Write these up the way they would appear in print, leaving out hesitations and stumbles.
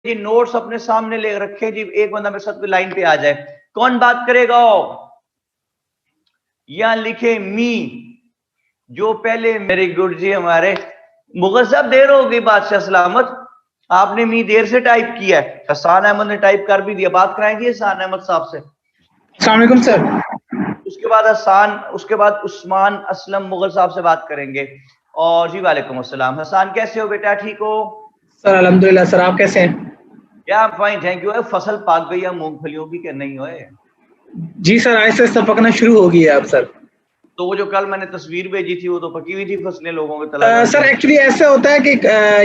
जी notes अपने सामने ले रखे जी, एक बंदा मेरे साथ लाइन पे आ जाए। कौन बात करेगा? यहां लिखे मी, जो पहले। वेरी गुड जी। हमारे मुगल साहब देर हो गई बादशाह सलामत, आपने मी देर से टाइप किया है। हसान अहमद ने टाइप कर भी दिया, बात कराएंगे हसान अहमद साहब से। अस्सलाम वालेकुम सर। उसके बाद हसान, उसके बाद उस्मान असलम मुगल साहब से बात करेंगे। और जी वालेकुम अस्सलाम। हसान कैसे हो बेटा, ठीक हो? सर अल्हम्दुलिल्लाह। सर आप कैसे हैं? या फाइन थैंक यू। फसल पाक गई है मूंगफलियों की कि नहीं होए? जी सर, आहिस्ता आहिस्ता पकना शुरू हो गई है अब सर। तो वो जो कल मैंने तस्वीर भेजी थी वो तो पकी हुई थी फसलें लोगों के तला। सर एक्चुअली ऐसा होता है कि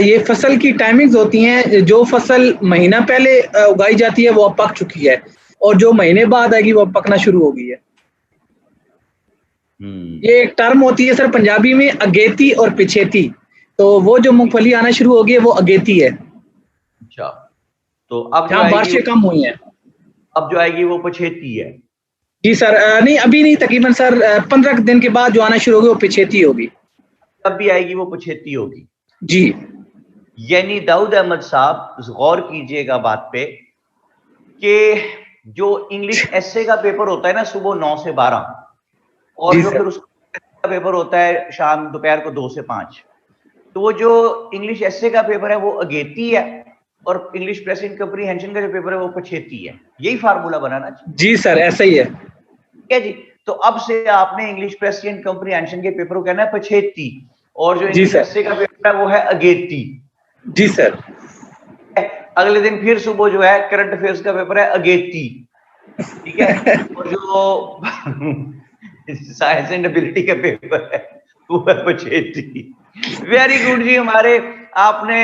ये फसल की टाइमिंग्स होती हैं। जो फसल महीना पहले उगाई जाती है वो अब पक चुकी है, और जो महीने बाद आएगी वो अब पकना शुरू हो गई है। ये एक टर्म होती है सर पंजाबी में, अगेती और पिछेती। तो वो जो मूंगफली आना शुरू हो गई है वो अगेती है। अच्छा, तो अब जो जहाँ आएगी बारिशें कम हुई हैं। अब जो आएगी वो पछेती है। जी सर, नहीं अभी नहीं, तकरीबन सर 15 दिन के बाद जो आना शुरू होगी वो पिछेती होगी। तब भी आएगी वो पछेती होगी जी। यानी दाऊद अहमद साहब गौर कीजिएगा बात पे कि जो इंग्लिश एसए का पेपर होता है ना सुबह 9 से 12, और जो फिर उसका पेपर होता है शाम दोपहर को 2 से 5, तो वो जो इंग्लिश एसए का पेपर है वो अगेती है, और इंग्लिश प्रेस इनकम्प्रीहेंशन का जो पेपर है वो पछेती है। यही फार्मूला बनाना चाहिए। जी सर ऐसा ही है। ठीक है जी। तो अब से आपने इंग्लिश प्रेस इनकम्प्रीहेंशन के पेपर को कहना है पछेती, और जो इंग्लिश एसए का पेपर है वो है अगेती। जी सर। अगले दिन फिर सुबह जो है करंट अफेयर्स का पेपर है अगेती। ठीक है। और जो साइंस एंड एबिलिटी का पेपर है वो है पछेती। वेरी गुड जी। हमारे आपने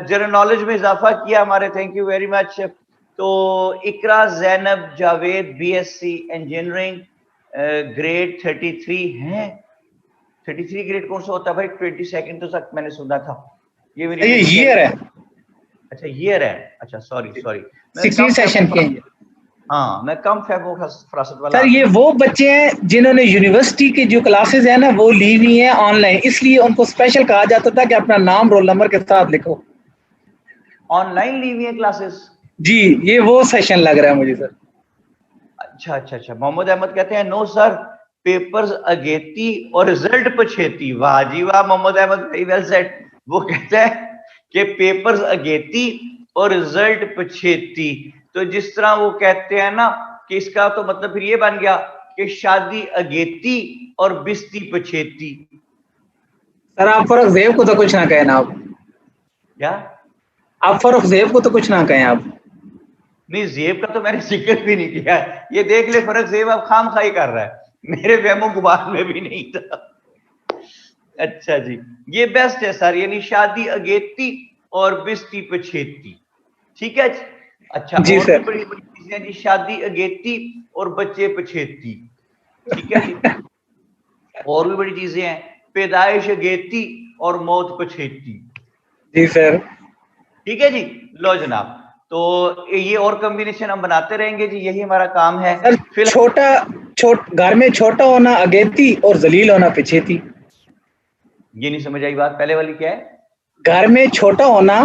जनरल नॉलेज में इजाफा किया हमारे, थैंक यू वेरी मच। तो Iqra Zainab Javed BSc engineering grade 33 है। 33 ग्रेड कौन सा होता है भाई? 22 तो तक मैंने सुना था। ये मेरी ईयर है। अच्छा ईयर है। अच्छा सॉरी सॉरी, 16 सेशन के हैं। हाँ मैं कम फैबो फरासत वाला। सर ये वो बच्चे हैं जिन्होंने यूनिवर्सिटी की जो क्लासेस है ना वो ली हुई हैं ऑनलाइन, इसलिए उनको स्पेशल कहा जाता था कि अपना नाम रोल नंबर के साथ लिखो। ऑनलाइन ली हुई है क्लासेस? जी ये वो सेशन लग रहा है मुझे सर। अच्छा अच्छा अच्छा। मोहम्मद अहमद कहते हैं नो सर, पेपर्स अगेती और रिजल्ट पछेती। वाह जी वाह Mohammad Ahmed, very well said. वो कहता है कि पेपर्स अगेती और रिजल्ट पछेती। तो जिस तरह वो कहते हैं ना कि इसका तो मतलब फिर ये बन गया कि शादी अगेती और बिस्ती पछेती। सर आप फर्क जेब को तो कुछ ना कहें ना आप। क्या? आप फर्क जेब को तो कुछ ना कहें आप। नहीं जेब का तो मैंने जिक्र भी नहीं किया। ये देख ले फर्क जेब अब खाम खाई कर रहा है, मेरे वहमो गुबार में भी नहीं था। अच्छा जी, ये बेस्ट है सर, यानी शादी अगेती और बिस्ती पछेती। ठीक है जी। अच्छा जी और भी सर। बड़ी बड़ी चीजें जी, शादी अगेती और बच्चे पछेती। ठीक है जी। और भी बड़ी चीजें हैं, पैदाइश अगेती और मौत पछेती। जी सर। ठीक है जी। लो जनाब, तो ये और कॉम्बिनेशन हम बनाते रहेंगे जी, यही हमारा काम है। सर घर में छोटा होना अगेती और जलील होना पिछेती। ये नहीं समझ आई बात, पहले वाली क्या है? घर में छोटा होना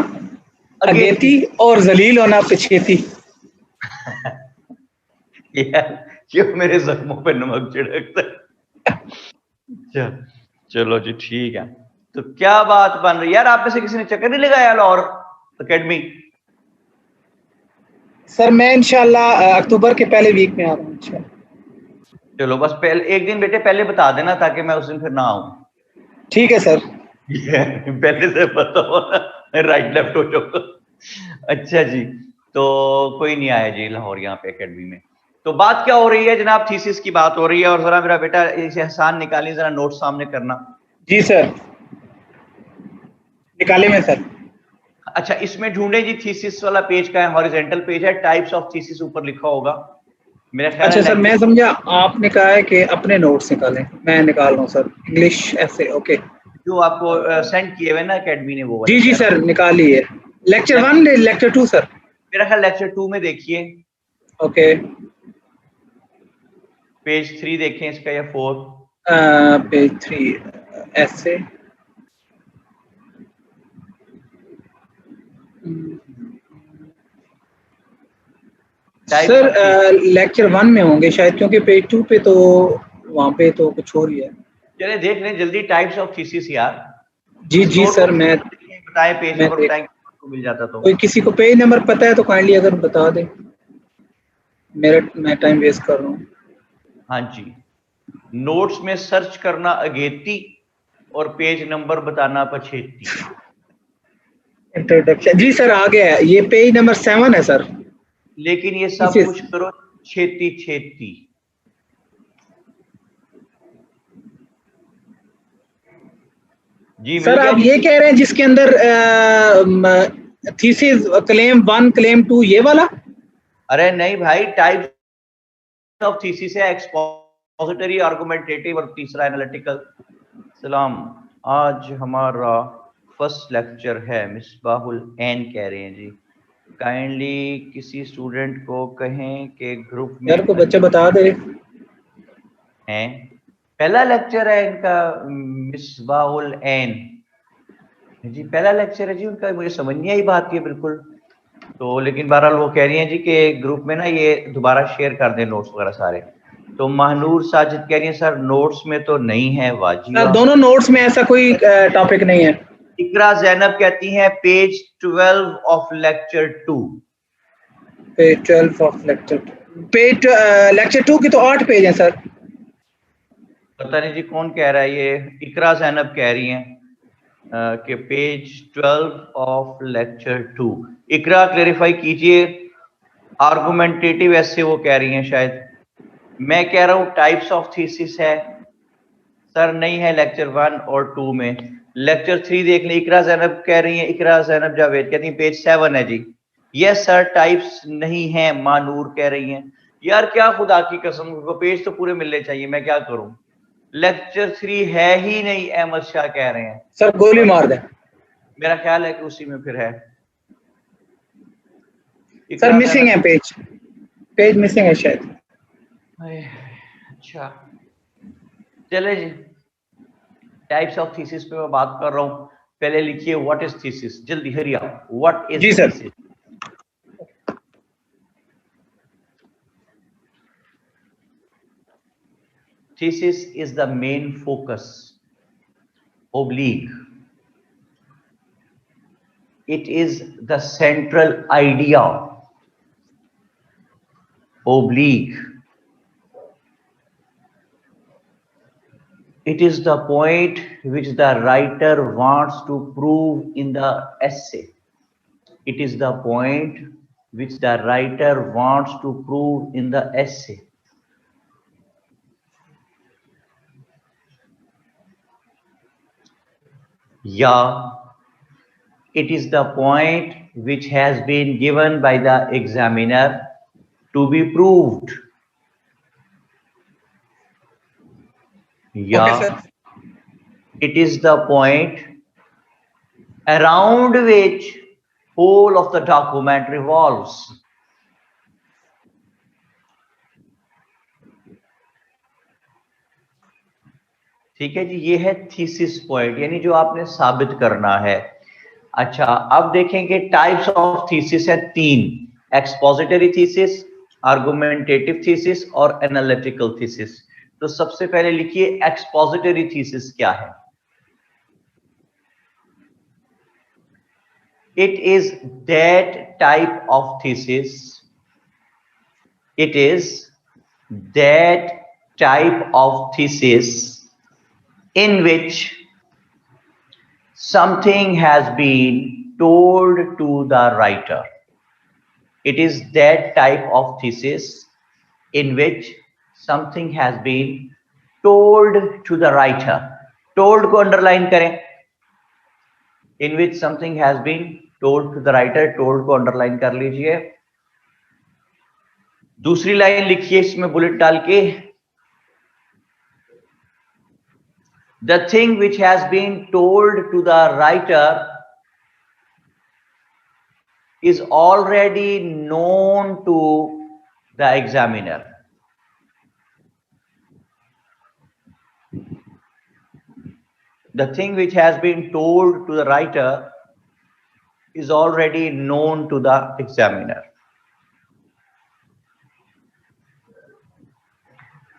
अगेती और जलील होना पिछेती। क्यों मेरे जख्मों पे नमक छिड़कता है। चलो जी ठीक है। तो क्या बात बन रही है यार, आप में से किसी ने चक्कर नहीं लगाया लाहौर एकेडमी? सर मैं इंशाल्लाह अक्टूबर के पहले वीक में आ रहा हूँ इंशाल्लाह। चलो बस पहले एक दिन बेटे पहले बता देना ताकि मैं उस दिन फिर ना आऊं। ठीक है सर। पहले से पता हो ना, राइट लेफ्ट हो जाऊंगा। अच्छा जी, तो कोई नहीं आया जी लाहौर यहाँ पे एकेडमी में। तो बात क्या हो रही है जनाब? थीसिस की बात हो रही है, और जरा मेरा बेटा इसे एहसान निकालिए, जरा नोट सामने करना। जी सर निकाले में सर। अच्छा इसमें ढूंढे जी, थीसिस वाला पेज का है, हॉरिजॉन्टल पेज है, टाइप्स ऑफ थीसिस ऊपर लिखा होगा मेरा ख्याल अच्छा है। सर मैं समझा आपने कहा है कि अपने नोट्स निकालें, मैं निकाल रहा हूँ सर इंग्लिश ऐसे। ओके जो आपको सेंड किए हुए ना एकेडमी ने वो वाले जी जी कह रहा सर हूँ। निकालिए। Lecture 1 lecture 2 sir. मेरा ख्याल लेक्चर 2 में देखिए, ओके पेज 3 देखें इसका या 4। पेज 3 ऐसे। सर लेक्चर 1 में होंगे शायद, क्योंकि पेज 2 पे तो वहाँ पे तो कुछ और ही है। चले देख लें जल्दी, टाइप्स ऑफ थीसिस यार। जी जी सर, मैं बताएं, पेज नंबर बताएं को मिल जाता तो। कोई किसी को पेज नंबर पता है तो काइंडली अगर बता दें, मैं टाइम वेस्ट कर रहा हूँ। हाँ जी, नोट्स में सर्च करना अगेती और पेज नंबर बताना पछेती। इंट्रोडक्शन जी सर आ गया है, ये पेज नंबर 7 है सर। लेकिन ये सब कुछ करो छेती छेती। जी सर आप ये कह रहे हैं जिसके अंदर थीसिस क्लेम 1 क्लेम 2 ये वाला? अरे नहीं भाई, टाइप्स ऑफ थीसिस है, एक्सपोजिटरी, आर्गुमेंटेटिव और तीसरा एनालिटिकल। सलाम, आज हमारा फर्स्ट लेक्चर है, मिसबाहुल एन कह रहे हैं जी। काइंडली किसी स्टूडेंट को कहें कि ग्रुप में यार को बच्चे बता दे हैं। पहला लेक्चर है इनका, मिसबाहुल एन जी, पहला लेक्चर है जी उनका। मुझे समझ नहीं आई बात ये बिल्कुल तो, लेकिन बहरहाल वो कह रही हैं जी कि ग्रुप में ना ये दोबारा शेयर कर दें नोट्स वगैरह सारे। तो महनूर साजिद कह रही है सर नोट्स में तो नहीं है। वाजी सर, दोनों नोट्स में ऐसा कोई टॉपिक नहीं है। इकरा जैनब कहती हैं page 12 of lecture 2। Page 12 of lecture 2, page lecture 2 की तो 8 पेज हैं सर। पता नहीं जी कौन कह रहा है, ये इकरा जैनब कह रही हैं कि page 12 of lecture 2। Iqra clarify कीजिए, आर्गुमेंटेटिव ऐसे वो कह रही हैं शायद। मैं कह रहा हूं टाइप्स ऑफ थीसिस है सर, नहीं है लेक्चर 1 और 2 में। लेक्चर 3 देख लें, इकरा जैनब कह रही है, इकरा जैनब जावेद कहती है पेज 7 है जी। यस सर, टाइप्स नहीं है, मानूर कह रही हैं। यार क्या खुदा की कसम, पेज तो पूरे मिलने चाहिए, मैं क्या करूं। लेक्चर 3 है ही नहीं, अहमद शाह कह रहे हैं। सर गोली मार दें। मेरा ख्याल है कि उसी में फिर है। सर मिसिंग है, पेज मिसिंग है शायद। अच्छा चले जी, टाइप्स ऑफ थीसिस पे मैं बात कर रहा हूं। पहले लिखिए व्हाट इज थीसिस, जल्दी हरिया, what is thesis. Thesis is the main focus, oblique. It is the central idea, oblique. It is the point which the writer wants to prove in the essay. It is the point which the writer wants to prove in the essay. Yeah, it is the point which has been given by the examiner to be proved. Yeah, okay, it is the point around which whole of the document revolves. ठीक है जी, ये है thesis point, यानी जो आपने साबित करना है। अच्छा अब देखेंगे टाइप्स ऑफ थीसिस है 3, एक्सपोजिटरी थीसिस, आर्गुमेंटेटिव थीसिस और एनालिटिकल थीसिस। तो सबसे पहले लिखिए एक्सपोजिटरी थीसिस क्या है। It is that type of thesis. It is that type of thesis in which something has been told to the writer. It is that type of thesis in which something has been told to the writer. Told को underline करें, in which something has been told to the writer, told को underline कर लीजिए। दूसरी line लिखिए इसमें bullet डाल के, the thing which has been told to the writer is already known to the examiner. The thing which has been told to the writer is already known to the examiner.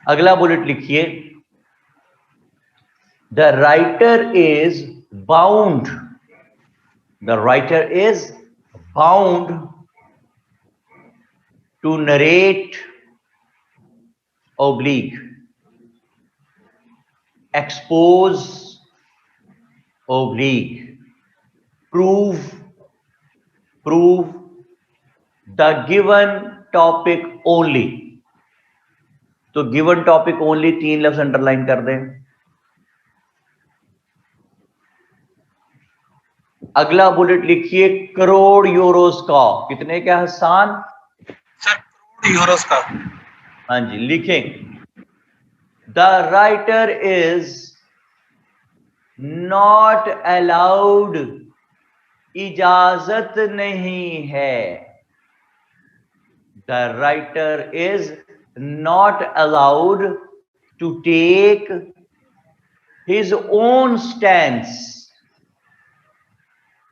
अगला bullet लिखिए, the writer is bound, the writer is bound to narrate oblique, expose oblique, prove the given topic only. तो given topic only 3 लफ्ज underline कर दें। अगला bullet लिखिए, crore Euros का, कितने का हसान? सर करोड़ यूरोस का। हाँ जी, लिखें, the writer is not allowed, इजाजत नहीं है, the writer is not allowed to take his own stance,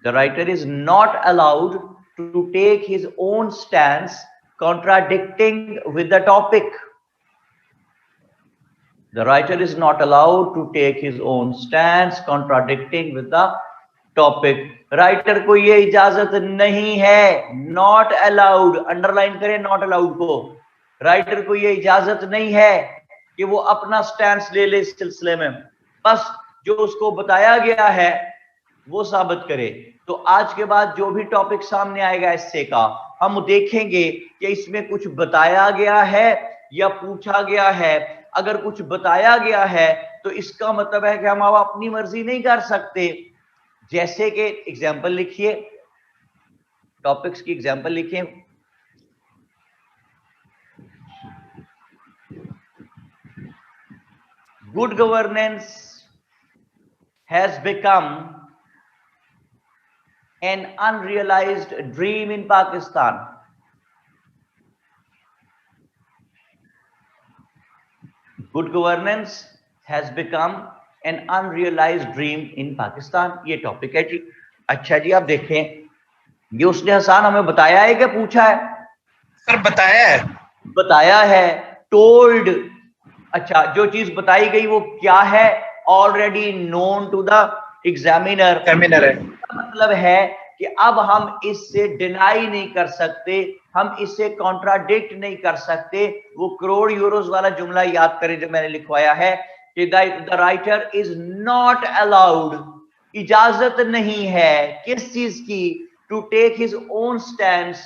the writer is not allowed to take his own stance contradicting with the topic. The writer is not allowed to take his own stance contradicting with the topic. Writer को ये इजाजत नहीं है, not allowed, underline करें not allowed को, writer को ये इजाजत नहीं है कि वो अपना स्टैंस ले ले इस सिलसिले में, बस जो उसको बताया गया है वो साबित करे। तो आज के बाद जो भी टॉपिक सामने आएगा इससे का, हम देखेंगे कि इसमें कुछ बताया गया है या पूछा गया है। अगर कुछ बताया गया है तो इसका मतलब है कि हम अब अपनी मर्जी नहीं कर सकते। जैसे कि एग्जाम्पल लिखिए, टॉपिक्स की एग्जाम्पल लिखिए, good governance has become an unrealized dream in Pakistan. Good governance has become an unrealized dream in Pakistan. ये टॉपिक है जी। अच्छा जी, आप देखें, ये उसने हसान हमें बताया है कि पूछा है? सर बताया है। बताया है, टोल्ड। अच्छा, जो चीज बताई गई वो क्या है? Already known to the examiner है। मतलब है कि अब हम इससे डिनाई नहीं कर सकते, हम इससे कॉन्ट्राडिक्ट नहीं कर सकते। वो करोड़ यूरोस वाला जुमला याद करें जो मैंने लिखवाया है कि the writer is not allowed, इजाजत नहीं है किस चीज की? To take his own stance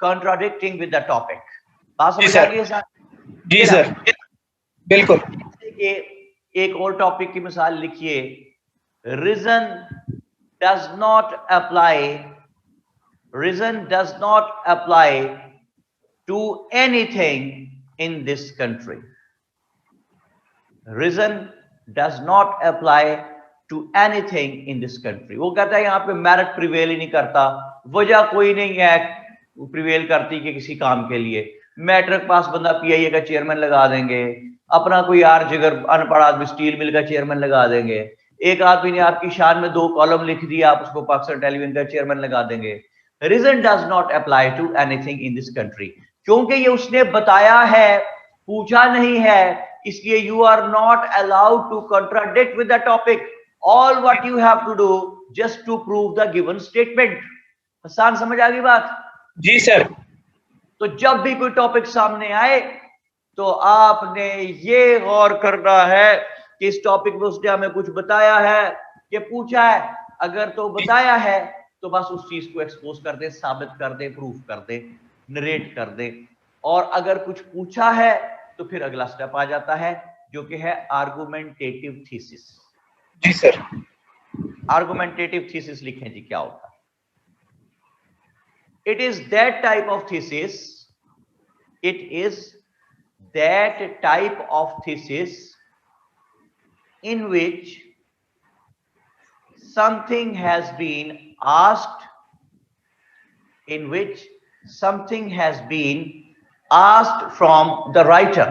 contradicting with the topic. बात समझ आ गई है? जी सर, बिल्कुल। एक और टॉपिक की मिसाल लिखिए, reason does not apply to anything in this country. Reason does not apply to anything in this country. वो कहता है यहाँ पे मेरिट प्रिवेल ही नहीं करता, वजह कोई नहीं है प्रिवेल करती कि किसी काम के लिए। मैट्रिक पास बंदा पीआईए का चेयरमैन लगा देंगे, अपना कोई यार जिगर अनपढ़ आदमी स्टील मिल का चेयरमैन लगा देंगे, एक आदमी ने आपकी शान में 2 कॉलम लिख दिया, आप उसको पाकिस्तान टेलीविजन का चेयरमैन लगा देंगे। Reason does not apply to anything in this country, क्योंकि ये उसने बताया है, पूछा नहीं है, इसलिए you are not allowed to contradict with the topic. All what you have to do just to prove the given statement. Hassan, समझ आ गई बात? जी सर। तो जब भी कोई टॉपिक सामने आए तो आपने ये गौर करना है कि इस टॉपिक में उसने हमें कुछ बताया है कि पूछा है। अगर तो बताया है तो बस उस चीज को एक्सपोज कर दे, साबित कर दे, प्रूफ कर दे, नरेट कर दे। और अगर कुछ पूछा है तो फिर अगला स्टेप आ जाता है जो कि है आर्गुमेंटेटिव थीसिस। जी सर। आर्गुमेंटेटिव थीसिस लिखें जी, क्या होता है? It is that type of thesis, it is that type of thesis in which something has been asked, from the writer,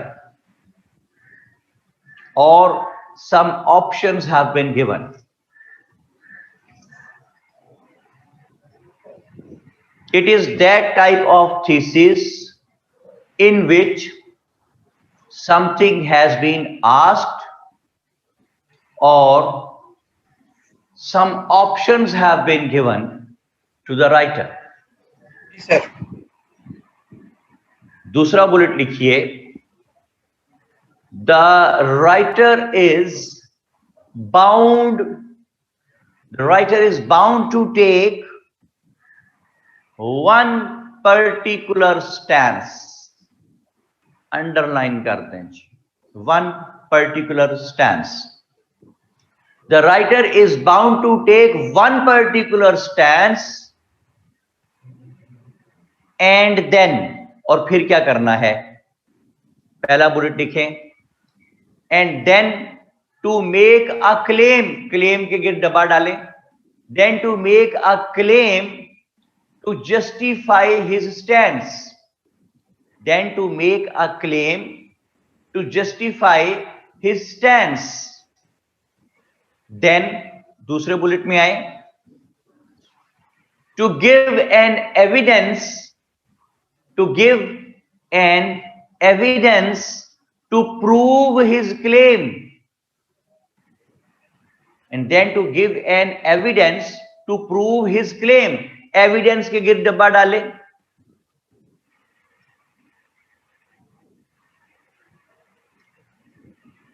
or some options have been given. It is that type of thesis in which something has been asked or some options have been given to the writer. जी sir. दूसरा bullet लिखिए, the writer is bound to take one particular stance. Underline करते हैं जी, one particular stance. The writer is bound to take one particular stance and then, और फिर क्या करना है, पहला बुलेट लिखें, and then to make a claim, claim के गिर डब्बा डालें, then to make a claim to justify his stance, then to make a claim to justify his stance. Then दूसरे बुलेट में आए, to give an evidence to prove his claim, and then to give an evidence to prove his claim. Evidence के गिर्द डब्बा डाले,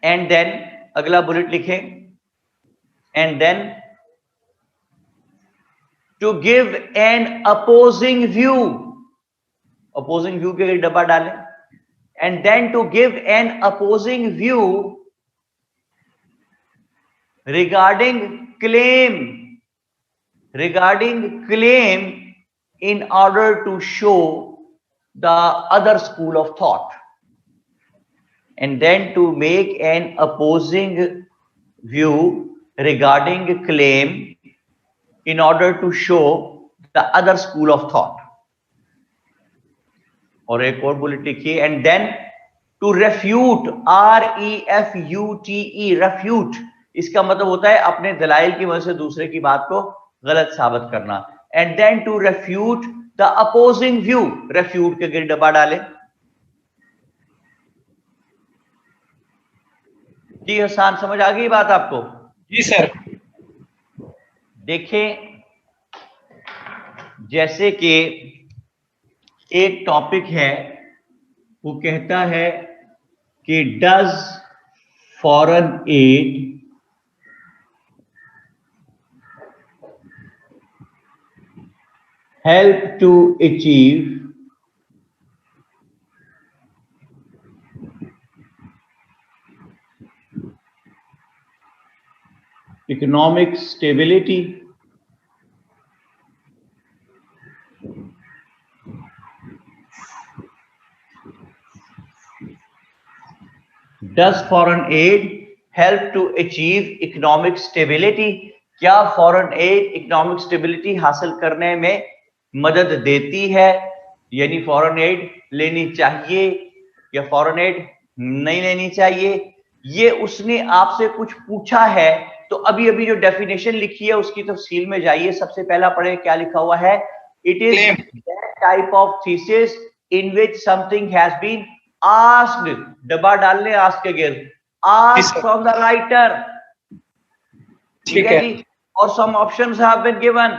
and then अगला bullet लिखें, and then to give an opposing view, opposing view के गिर्द डब्बा डालें, and then to give an opposing view regarding claim in order to show the other school of thought, and then to make an opposing view regarding claim in order to show the other school of thought. और एक और bullet लिखिए, and then to refute, REFUTE, refute, इसका मतलब होता है अपने दलाइल की वजह से दूसरे की बात को गलत साबित करना, and then to refute the opposing view, refute के गिर डब्बा डालें। जी हसन, समझ आ गई बात आपको? जी सर। देखें, जैसे कि एक टॉपिक है, वो कहता है कि does foreign add help to achieve economic stability? Does foreign aid help to achieve economic stability? क्या फॉरेन एड इकोनॉमिक स्टेबिलिटी हासिल करने में मदद देती है? यानी फॉरेन एड लेनी चाहिए या फॉरेन एड नहीं लेनी चाहिए, ये उसने आपसे कुछ पूछा है। तो अभी अभी जो डेफिनेशन लिखी है उसकी तफसील में जाइए। सबसे पहला पढ़े क्या लिखा हुआ है, it is that type of thesis in which something has been asked, डब्बा डालने आस्क के गिर्द, आस्क्ड फ्रॉम द राइटर, ठीक है जी, और सम ऑप्शंस हैव बीन गिवन।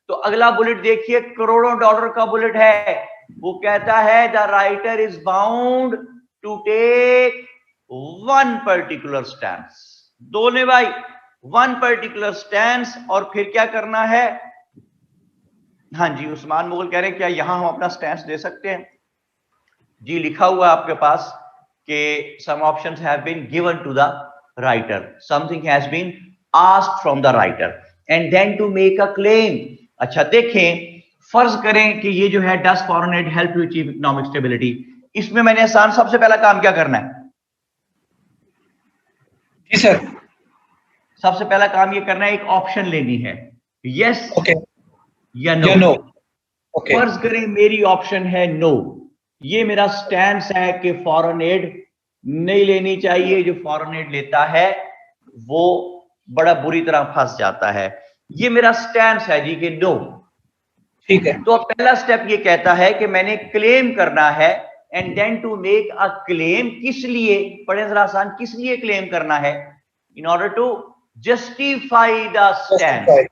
तो अगला बुलेट देखिए, करोड़ों डॉलर का बुलेट है, वो कहता है the writer is bound to take one particular stance. दो ने भाई, वन पर्टिकुलर स्टैंस, और फिर क्या करना है? हाँ जी, उस्मान मुगल कह रहे हैं क्या यहां हम अपना स्टैंस दे सकते हैं? जी, लिखा हुआ आपके पास कि some options have been given to the writer, something has been asked from the writer, and then to make a claim. अच्छा देखें, फर्ज करें कि ये जो है does foreign aid help to achieve economic stability, इसमें मैंने आसान सबसे पहला काम क्या करना है? जी सर। सबसे पहला काम ये करना है, एक ऑप्शन लेनी है, यस ओके या नो। नो। ओके, फर्ज करें मेरी ऑप्शन है नो, ये मेरा स्टैंस है कि फॉरेन एड नहीं लेनी चाहिए, जो फॉरेन एड लेता है वो बड़ा बुरी तरह फंस जाता है, ये मेरा स्टैंस है जी कि नो। ठीक है। तो पहला स्टेप ये कहता है कि मैंने क्लेम करना है, and then to make a claim. किस लिए, पढ़े जरा आसान, किस लिए क्लेम करना है? In order to justify the stand.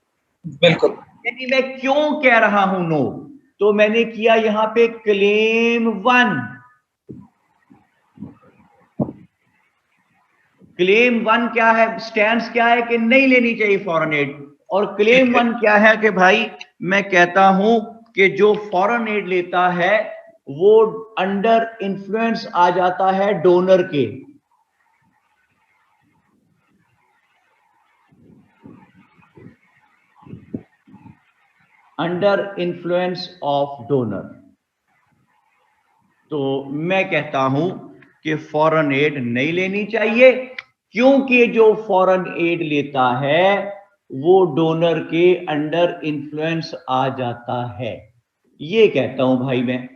बिल्कुल। यानी मैं क्यों कह रहा हूं नो, तो मैंने किया यहां पे क्लेम 1। क्लेम 1 क्या है, स्टैंड क्या है कि नहीं लेनी चाहिए फॉरेन एड। और क्लेम 1 क्या है कि भाई मैं कहता हूं कि जो फॉरेन एड लेता है वो अंडर इन्फ्लुएंस आ जाता है डोनर के। Under influence of donor. तो मैं कहता हूं कि फॉरेन एड नहीं लेनी चाहिए, क्योंकि जो फॉरेन एड लेता है वो डोनर के अंडर इन्फ्लुएंस आ जाता है, ये कहता हूं भाई मैं।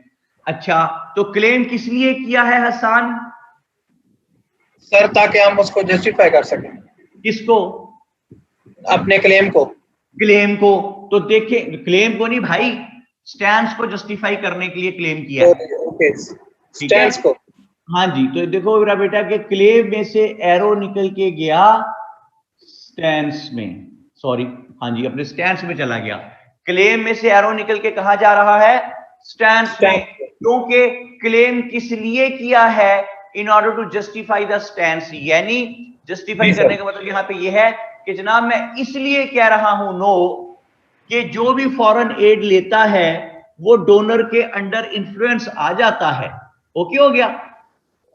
अच्छा, तो क्लेम किस लिए किया है हसन? सर ताकि हम उसको जस्टिफाई कर सकें। किसको? अपने क्लेम को। क्लेम को। तो देखिए, क्लेम को नहीं भाई, स्टैंड्स को जस्टिफाई करने के लिए क्लेम किया है। ओके, ठीक है, स्टैंड्स को। हाँ जी। तो देखो मेरा बेटा के क्लेम में से एरो निकल के गया स्टैंड्स में, सॉरी, हाँ जी, अपने स्टैंड्स में चला गया। क्लेम में से एरो निकल के कहा जा रहा है? स्टैंड्स में। क्योंकि क्लेम किस लिए किया है? In order to justify the stands. यानी जस्टिफाई करने का मतलब यहां पे ये है कि जनाब मैं इसलिए कह रहा हूं नो कि जो भी फॉरेन एड लेता है वो डोनर के अंडर इन्फ्लुएंस आ जाता है। ओके हो गया?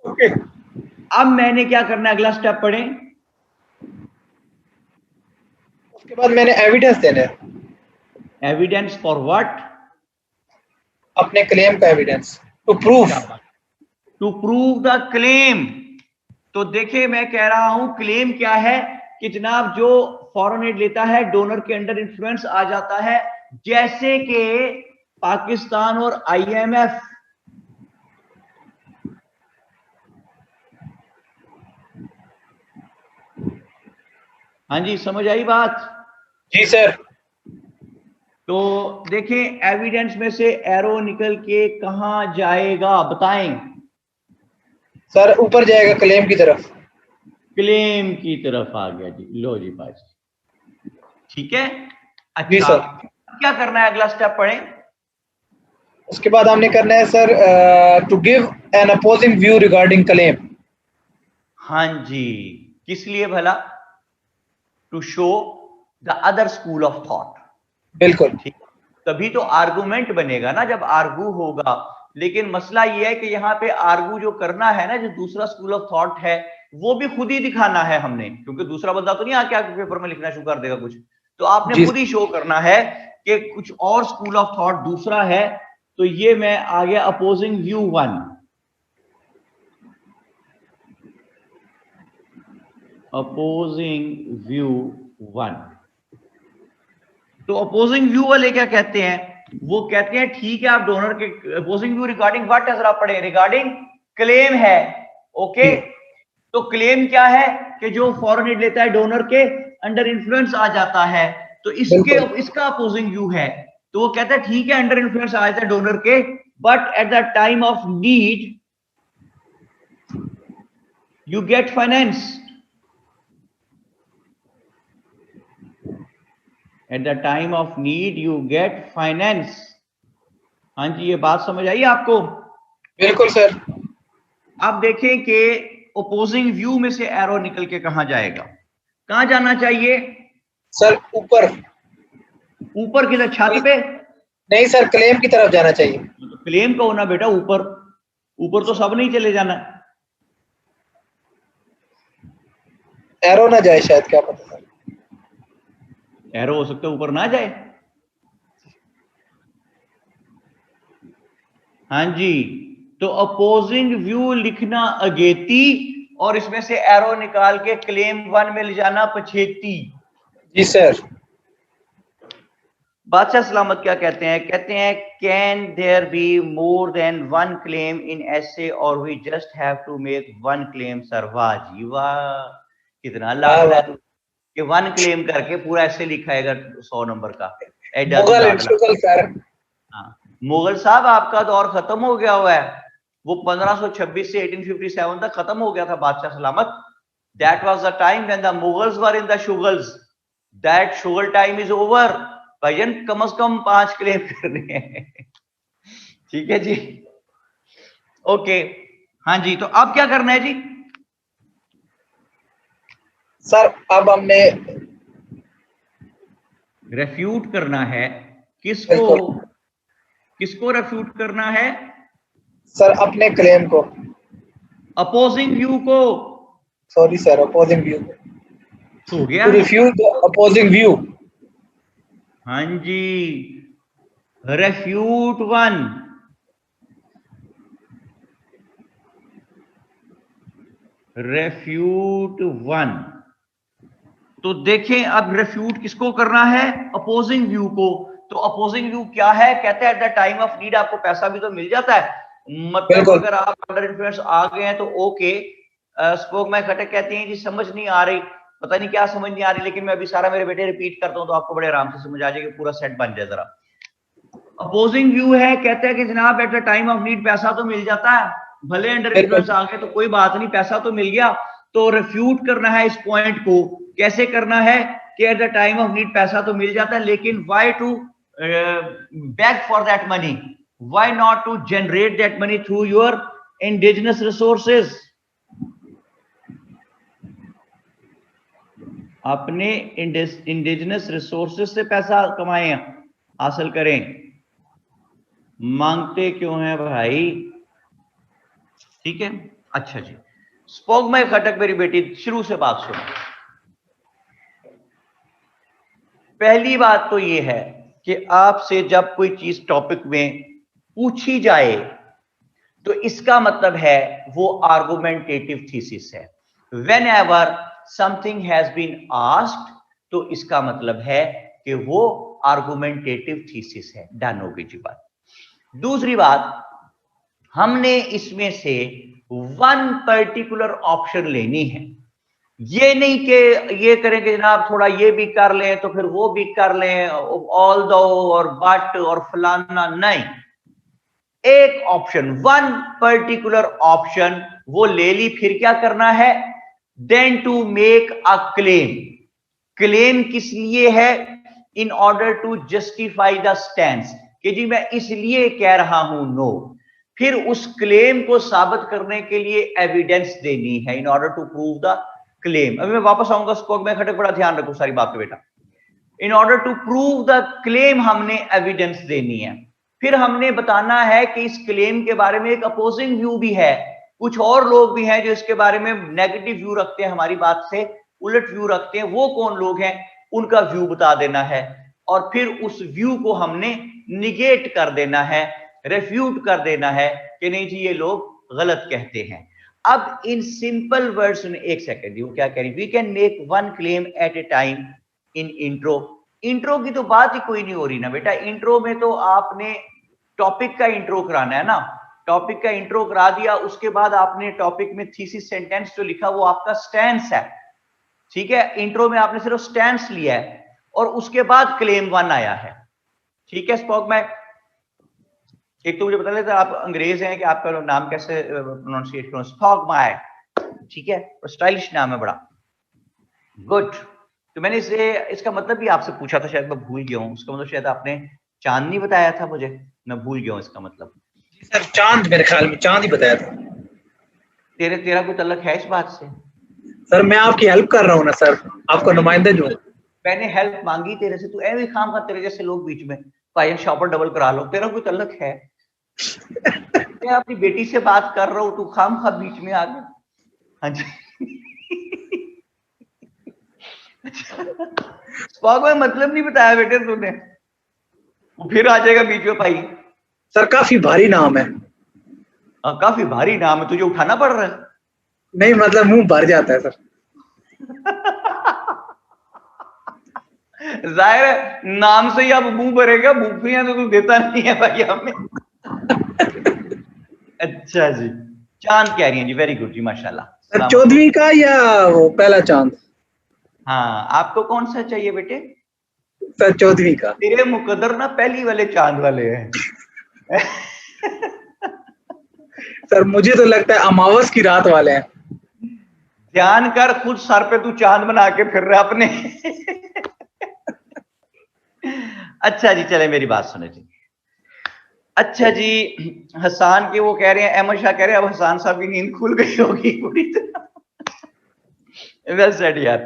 ओके। अब मैंने क्या करना है, अगला स्टेप पढ़ें। उसके बाद मैंने एविडेंस देना है। Evidence for what? अपने क्लेम का evidence, to prove. To prove the claim. तो देखिए मैं कह रहा हूं क्लेम क्या है कि जनाब जो फॉरेन एड लेता है डोनर के अंडर इन्फ्लुएंस आ जाता है, जैसे कि पाकिस्तान और आईएमएफ। हाँ जी, समझ आई बात? जी सर। तो देखें एविडेंस में से एरो निकल के कहां जाएगा बताएं? सर ऊपर जाएगा क्लेम की तरफ। क्लेम की तरफ आ गया जी। लो जी बाजी, ठीक है। जी अच्छा, सर। क्या करना है, अगला स्टेप पढ़ें। उसके बाद हमने करना है sir to give an opposing view regarding claim. हाँ जी, किस लिए भला? To show the other school of thought. बिल्कुल। ठीक, तभी तो आर्गुमेंट बनेगा ना, जब आर्गू होगा। लेकिन मसला यह है कि यहाँ पे आर्गू जो करना है ना, जो दूसरा स्कूल ऑफ थॉट है वो भी खुद ही दिखाना है हमने, क्योंकि दूसरा बंदा तो नहीं आके आके पेपर में लिखना शुरू कर देगा कुछ। तो आपने खुद ही शो करना है कि कुछ और स्कूल ऑफ थॉट दूसरा है। तो ये मैं आ गया अपोजिंग व्यू 1। Opposing view 1। तो अपोजिंग व्यू वाले क्या कहते हैं? वो कहते हैं ठीक है, आप डोनर के अपोजिंग व्यू रिगार्डिंग व्हाट है, जरा पढ़े। रिगार्डिंग क्लेम है। ओके, तो क्लेम क्या है कि जो फॉरेन एड लेता है डोनर के अंडर इन्फ्लुएंस आ जाता है। तो इसका अपोजिंग व्यू है। तो वो कहता है ठीक है, अंडर इन्फ्लुएंस आ जाता है डोनर के, but at the time of need you get finance. Eight the time of need you get finance. हाँ जी, ये बात समझ आई आपको? बिल्कुल सर। आप देखें कि ओपोजिंग व्यू में से एरो निकल के कहां जाएगा? कहां जाना चाहिए सर? ऊपर। ऊपर किधर, छत पे? नहीं सर, क्लेम की तरफ जाना चाहिए। क्लेम का होना बेटा ऊपर। ऊपर तो सब नहीं चले जाना। एरो ना जाए शायद, क्या पता सर। एरो हो सकता है ऊपर ना जाए। हाँ जी, तो अपोजिंग व्यू लिखना अगेती और इसमें से एरो निकाल के क्लेम 1 में ले जाना पछेती। जी सर। बादशाह सलामत क्या कहते हैं? कहते हैं can there be more than one claim in ऐसे और we just have to make one claim. Sir वाह जी वाह, कितना लाडला है तू कि वन क्लेम करके पूरा ऐसे लिखाएगा 100 नंबर का। एडा तू मुगल लाडला। सर। हाँ, मुगल साहब आपका दौर खत्म हो गया हुआ है। वो 1526 से 1857 तक खत्म हो गया था बादशाह सलामत। That was the time when the Mughals were in the शुगल्स। दैट शुगल टाइम इज ओवर। भाईजान कम से कम 5 क्लेम करने हैं। ठीक है जी, ओके। हाँ जी, तो अब क्या करना है जी? सर अब हमने रेफ्यूट करना है। किसको? बिल्कुल किसको रेफ्यूट करना है? सर, अपने क्लेम को। अपोजिंग व्यू को। Sorry sir, opposing view. हो गया। To refute the opposing view. हाँ जी, रेफ्यूट 1। रेफ्यूट 1। तो देखें अब रेफ्यूट किसको करना है? अपोजिंग व्यू को। तो अपोजिंग व्यू क्या है? कहते हैं eight the time of need आपको पैसा भी तो मिल जाता है। मतलब बिल्कुल अगर आप अंडर इन्फ्लुएंस आ गए हैं तो ओके। स्पोक में खटक कहती हैं जी समझ नहीं आ रही, पता नहीं क्या समझ नहीं आ रही, लेकिन मैं अभी सारा मेरे बेटे रिपीट करता हूं तो आपको बड़े आराम से समझ आ जाएगा, पूरा सेट बन जाए जरा। अपोजिंग व्यू है, कहते हैं कि जनाब eight the time of need पैसा तो मिल जाता है, भले अंडर इन्फ्लुएंस आ गए तो कोई बात नहीं, पैसा तो मिल गया। तो रिफ्यूट करना है इस पॉइंट को। कैसे करना है कि at the time of need पैसा तो मिल जाता है, लेकिन why to beg for that money? Why not to generate that money through your indigenous resources? अपने इंडिजिनस रिसोर्सेज से पैसा कमाएं, हासिल करें। मांगते क्यों हैं भाई? ठीक है, अच्छा जी। स्पोक में खटक मेरी बेटी, शुरू से बात सुनो। पहली बात तो ये है कि आपसे जब कोई चीज टॉपिक में पूछी जाए तो इसका मतलब है वो आर्गुमेंटेटिव थीसिस है। Whenever something has been asked तो इसका मतलब है कि वो आर्गुमेंटेटिव थीसिस है। डन हो गई जी बात। दूसरी बात, हमने इसमें से वन पर्टिकुलर ऑप्शन लेनी है। ये नहीं कि ये करेंगे जनाब थोड़ा ये भी कर लें तो फिर वो भी कर लें, ऑल दो और बट और फलाना, नहीं। एक ऑप्शन, वन पर्टिकुलर ऑप्शन वो ले ली। फिर क्या करना है? Then to make a claim. Claim किस लिए है? In order to justify the stand, कि जी मैं इसलिए कह रहा हूं नो। फिर उस क्लेम को साबित करने के लिए एविडेंस देनी है in order to prove the claim. अभी मैं वापस आऊंगा स्पोक में खटक, बड़ा ध्यान रखो सारी बात पे बेटा। In order to prove the claim हमने एविडेंस देनी है। फिर हमने बताना है कि इस क्लेम के बारे में एक अपोजिंग व्यू भी है, कुछ और लोग भी हैं जो इसके बारे में नेगेटिव व्यू रखते हैं, हमारी बात से उलट व्यू रखते हैं। वो कौन लोग हैं, उनका व्यू बता देना है। और फिर उस व्यू को हमने निगेट कर देना है, रेफ्यूट कर देना है कि नहीं जी ये लोग गलत कहते हैं। अब इन सिंपल वर्ड्स में, एक सेकेंड, वो क्या कह रही, we can make one claim at a time in intro. Intro की तो बात ही कोई नहीं हो रही ना बेटा। इंट्रो में तो आपने टॉपिक का इंट्रो कराना है ना। टॉपिक का इंट्रो करा दिया, उसके बाद आपने टॉपिक में थीसिस सेंटेंस जो लिखा वो आपका स्टैंस है। ठीक है, इंट्रो में आपने सिर्फ स्टैंस लिया है और उसके बाद क्लेम 1 आया है। ठीक है स्पोक में, एक तो मुझे बता लेते आप अंग्रेज हैं कि आपका नाम कैसे प्रोनाउंसिएट करो? स्पोक माय, ठीक है, स्टाइलिश नाम है बड़ा। गुड। तो मैंने इसे, इसका मतलब भी आपसे पूछा था, शायद मैं भूल गया हूँ। उसका मतलब शायद आपने चांद नहीं बताया था मुझे, मैं भूल गया हूँ इसका मतलब। सर, चांद, मेरे ख्याल में चांद ही बताया था। तेरा कोई तल्लक है इस बात से? सर मैं आपकी हेल्प कर रहा हूँ ना सर, आपका नुमाइंदा जो। मैंने हेल्प मांगी तेरे से, तू ऐसे खाम खा, तेरे जैसे लोग बीच में भाई शॉपर डबल करा लो। तेरा कोई तल्लक है? मैं अपनी बेटी से बात कर रहा हूँ, तू खाम खा बीच में आ गया। हाँ जी। स्पॉक में मतलब नहीं बताया बेटे तूने, वो फिर आ जाएगा बीच में भाई। सर काफी भारी नाम है। काफी भारी नाम है, तुझे उठाना पड़ रहा है? नहीं मतलब मुंह भर जाता है सर। जाहिर है नाम से ही अब मुंह भरेगा, मूंगफलियां तो तू देता नहीं है भाई हमें। अच्छा जी, चांद कह रही हैं जी, वेरी गुड जी, माशाल्लाह। सर 14वीं का या वो पहला चांद? हाँ, आपको कौन सा चाहिए बेटे? सर 14वीं का। तेरे मुकद्दर ना पहली वाले चांद वाले हैं। सर मुझे तो लगता है अमावस की रात वाले हैं। ध्यान कर, खुद सर पे तू चांद बना के फिर रहा अपने। अच्छा जी, चले मेरी बात सुने जी। अच्छा जी, हसान के वो कह रहे हैं, अहमद शाह कह रहे हैं अब हसान साहब की नींद खुल गई होगी पूरी तरह। वेल सेड यार।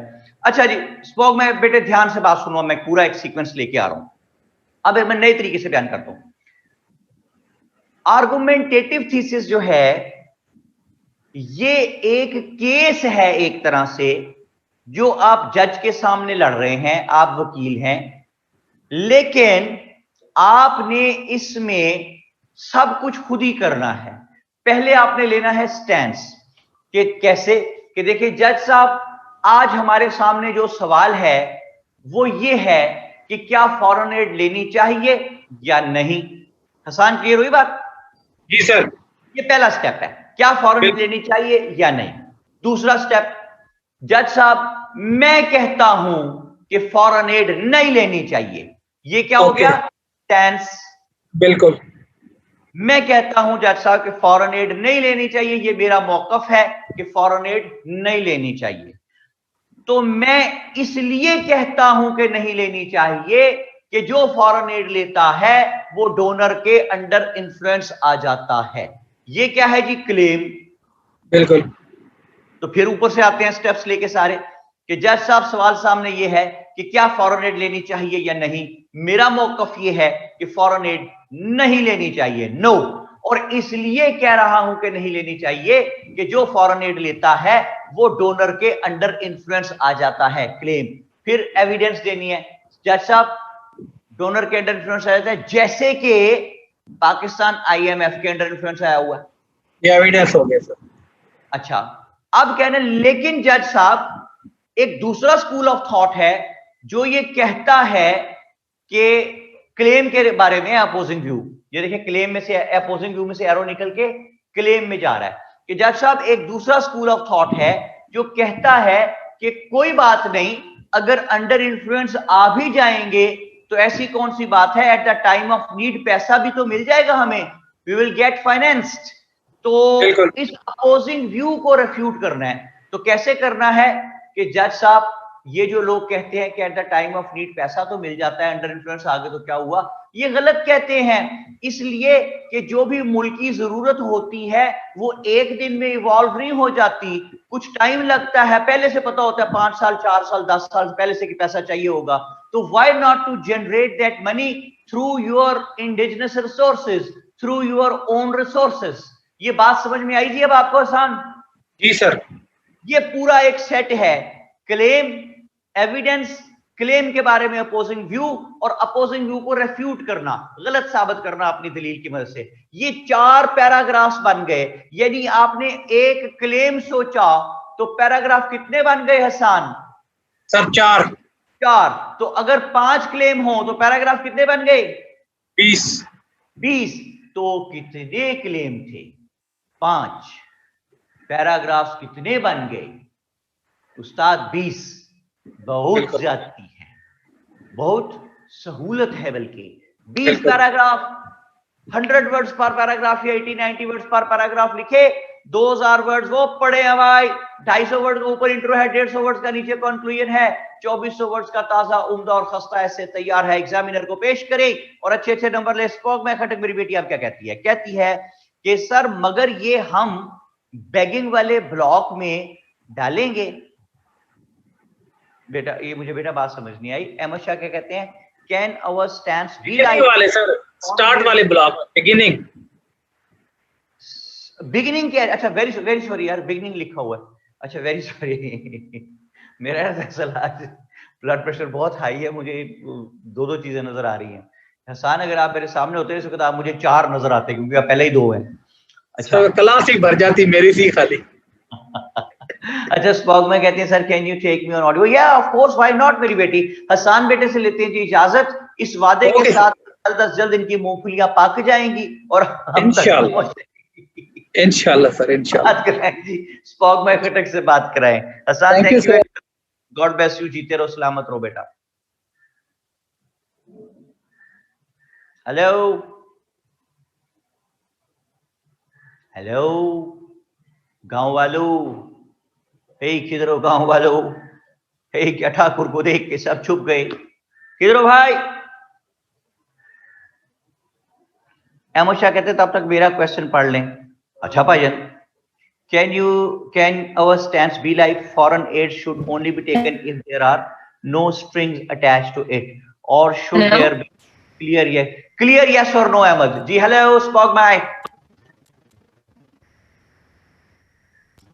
अच्छा जी स्पोक, मैं बेटे ध्यान से बात सुनो, मैं पूरा एक सीक्वेंस लेके आ रहा हूं। अब मैं नए तरीके से बयान करता हूं। आर्गुमेंटेटिव थीसिस जो है ये एक केस है एक तरह से, जो आप जज के सामने लड़ रहे हैं, आप वकील हैं, लेकिन आपने इसमें सब कुछ खुद ही करना है। पहले आपने लेना है स्टैंस कि कैसे, कि देखिए जज साहब, आज हमारे सामने जो सवाल है वो ये है कि क्या फॉरेन एड लेनी चाहिए या नहीं। हसान क्लियर हुई बात? जी सर। ये पहला स्टेप है, क्या फॉरेन एड लेनी चाहिए या नहीं। दूसरा स्टेप, जज साहब मैं कहता हूं कि फॉरेन एड नहीं लेनी चाहिए। ये क्या हो गया? स्टैंस। बिल्कुल। मैं कहता हूं जज साहब कि फॉरेन एड नहीं लेनी चाहिए, ये मेरा मौकफ है कि फॉरेन एड नहीं लेनी चाहिए। तो मैं इसलिए कहता हूं कि नहीं लेनी चाहिए कि जो फॉरेन एड लेता है वो डोनर के अंडर इन्फ्लुएंस आ जाता है। ये क्या है जी? क्लेम। बिल्कुल। तो फिर ऊपर से आते हैं स्टेप्स लेके सारे, कि जज साहब सवाल सामने ये है कि क्या फॉरेन एड लेनी चाहिए या नहीं। मेरा मौकफ ये है कि फॉरेन एड नहीं लेनी चाहिए, नो। और इसलिए कह रहा हूं कि नहीं लेनी चाहिए कि जो फॉरेन एड लेता है वो डोनर के अंडर इन्फ्लुएंस आ जाता है, क्लेम। फिर एविडेंस देनी है। जज साहब डोनर के अंडर इन्फ्लुएंस आ जाता है, जैसे कि पाकिस्तान IMF के अंडर इन्फ्लुएंस आया हुआ है। ये एविडेंस हो गया सर। अच्छा, अब कहना, लेकिन जज साहब एक दूसरा स्कूल ऑफ थॉट है जो ये कहता है कि क्लेम के बारे में अपोजिंग व्यू, ये देखिए क्लेम में से, अपोजिंग व्यू में से एरो निकल के क्लेम में जा रहा है कि जज साहब एक दूसरा स्कूल ऑफ थॉट है जो कहता है कि कोई बात नहीं, अगर अंडर इन्फ्लुएंस आ भी जाएंगे तो ऐसी कौन सी बात है, eight the time of need पैसा भी तो मिल जाएगा हमें, वी विल गेट फाइनेंस्ड। तो इस अपोजिंग व्यू को रेफ्यूट करना है। तो कैसे करना है कि जज साहब ये जो लोग कहते हैं कि at the time of need पैसा तो मिल जाता है, अंडर इन्फ्लुएंस आगे तो क्या हुआ, ये गलत कहते हैं। इसलिए कि जो भी मुल्क की जरूरत होती है वो एक दिन में इवॉल्व नहीं हो जाती, कुछ टाइम लगता है। पहले से पता होता है 5 साल 4 साल 10 साल पहले से कि पैसा चाहिए होगा। तो why not to generate that money through your indigenous resources, through your own resources. ये बात समझ में आई जी अब आपको आसान? जी सर। ये पूरा एक सेट है, क्लेम, एविडेंस, क्लेम के बारे में अपोजिंग व्यू, और अपोजिंग व्यू को रेफ्यूट करना, गलत साबित करना अपनी दलील की मदद से। ये 4 पैराग्राफ्स बन गए। यानी आपने एक क्लेम सोचा तो पैराग्राफ कितने बन गए हसान? सर 4। 4। तो अगर 5 क्लेम हो तो पैराग्राफ कितने बन गए? 20। 20। तो कितने क्लेम थे? 5। पैराग्राफ्स कितने बन गए उस्ताद? 20। बहुत ज्यादती है, बहुत सहूलत है, बल्कि 20 पैराग्राफ, 100 वर्ड्स पर पैराग्राफ या 80-90 वर्ड्स पर पैराग्राफ लिखे, 2000 वर्ड्स वो पढ़े हैं भाई, 250 वर्ड्स का ऊपर इंट्रो है, 150 वर्ड्स का नीचे कंक्लूजन है, 2400 वर्ड्स का ताजा उम्दा और खस्ता ऐसे तैयार है, एग्जामिनर को पेश करे और अच्छे अच्छे नंबर ले। स्पोक में खटक मेरी बेटी आप क्या कहती है? कहती है कि सर मगर ये हम बैगिंग वाले ब्लॉक में डालेंगे। बेटा ये मुझे बेटा बात समझ नहीं आई। अहमद शाह क्या कहते हैं? Can our stands be like वाले सर, स्टार्ट वाले ब्लॉक, बिगिनिंग। बिगिनिंग क्या? अच्छा वेरी वेरी सॉरी यार, बिगिनिंग लिखा हुआ है। अच्छा वेरी सॉरी। मेरा दरअसल आज ब्लड प्रेशर बहुत हाई है, मुझे दो चीजें नजर आ रही हैं। हसान अगर आप मेरे सामने होते हैं तो आप मुझे 4 नजर आते क्योंकि आप पहले ही 2 हैं। अच्छा क्लास ही भर जाती मेरी सी खाली। अच्छा स्पॉग में कहते हैं sir can you take me on audio? या ऑफ कोर्स, व्हाई नॉट मेरी बेटी। हसान बेटे से लेते हैं जी इजाजत, इस वादे के साथ जल्द जल्द इनकी मूंगफलियां पक जाएंगी और हम इंशाल्लाह इंशाल्लाह सर, इंशाल्लाह बात कराएं जी, स्पॉग में खटक से बात कराएं। Hassan thank you, God bless you, जीते रहो, सलामत रहो बेटा। हेलो हेलो गांव वालों, हे किधर हो गांव वालों? हे क्या ठाकुर को देख के सब छुप गए, किधर हो भाई? अहमद शाह कहते तब तक मेरा क्वेश्चन पढ़ लें। अच्छा भाईजान, can our stance be like foreign aid should only be taken if there are no strings attached to it, or should Hello? there be clear yes or no? Ahmed ji, hello Spog Mai.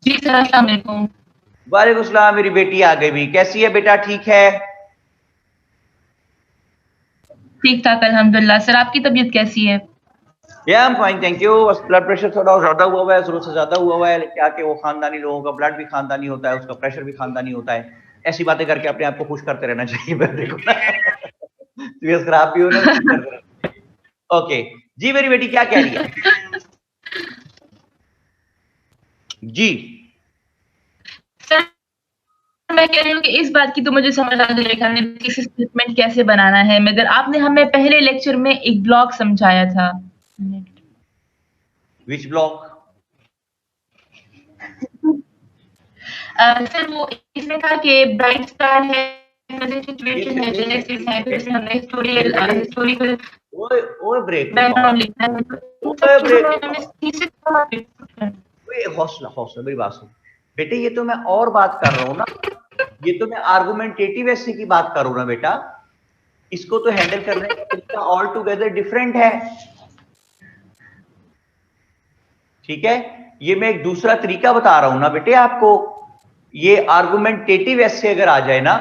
Ji sir, अस्सलाम वालेकुम। वालेकुम सलाम। मेरी बेटी आ गई भी, कैसी है बेटा? ठीक है? ठीक ठाक अल्हम्दुलिल्लाह। सर आपकी तबीयत कैसी है? या I am fine thank you. बस ब्लड प्रेशर थोड़ा ज्यादा हुआ है, जरूरत से ज्यादा हुआ है। क्या कि वो खानदानी लोगों का ब्लड भी खानदानी होता है, उसका प्रेशर भी खानदानी होता है। ऐसी बातें करके अपने आप को खुश करते रहना चाहिए। देखो ना, तबीयत खराब भी हो ना, खुश करते रहना चाहिए। ओके जी, मेरी बेटी क्या कह रही है जी? सर मैं कह रही हूँ कि इस बात की तो मुझे समझ आ गई कि हमें थीसिस स्टेटमेंट कैसे बनाना है, मगर आपने हमें पहले लेक्चर में एक ब्लॉक समझाया था। विच ब्लॉक? सर वो इसमें था कि ब्राइट स्टार है, सिचुएशन है, जेनेसिस है, फिर से हमने हिस्टोरिकल ओए ब्रेक बैकग्राउंड लिखना है। ओए ब्रेक, थीसिस हौसला हौसला, मेरी बात सुन बेटे। ये तो मैं और बात कर रहा हूँ ना, ये तो मैं आर्गुमेंटेटिव ऐसे की बात करूँ ना बेटा। इसको तो हैंडल करने का तरीका ऑल टुगेदर डिफरेंट है, ठीक है? ये मैं एक दूसरा तरीका बता रहा हूं ना बेटे आपको। ये आर्गुमेंटेटिव ऐसे अगर आ जाए ना,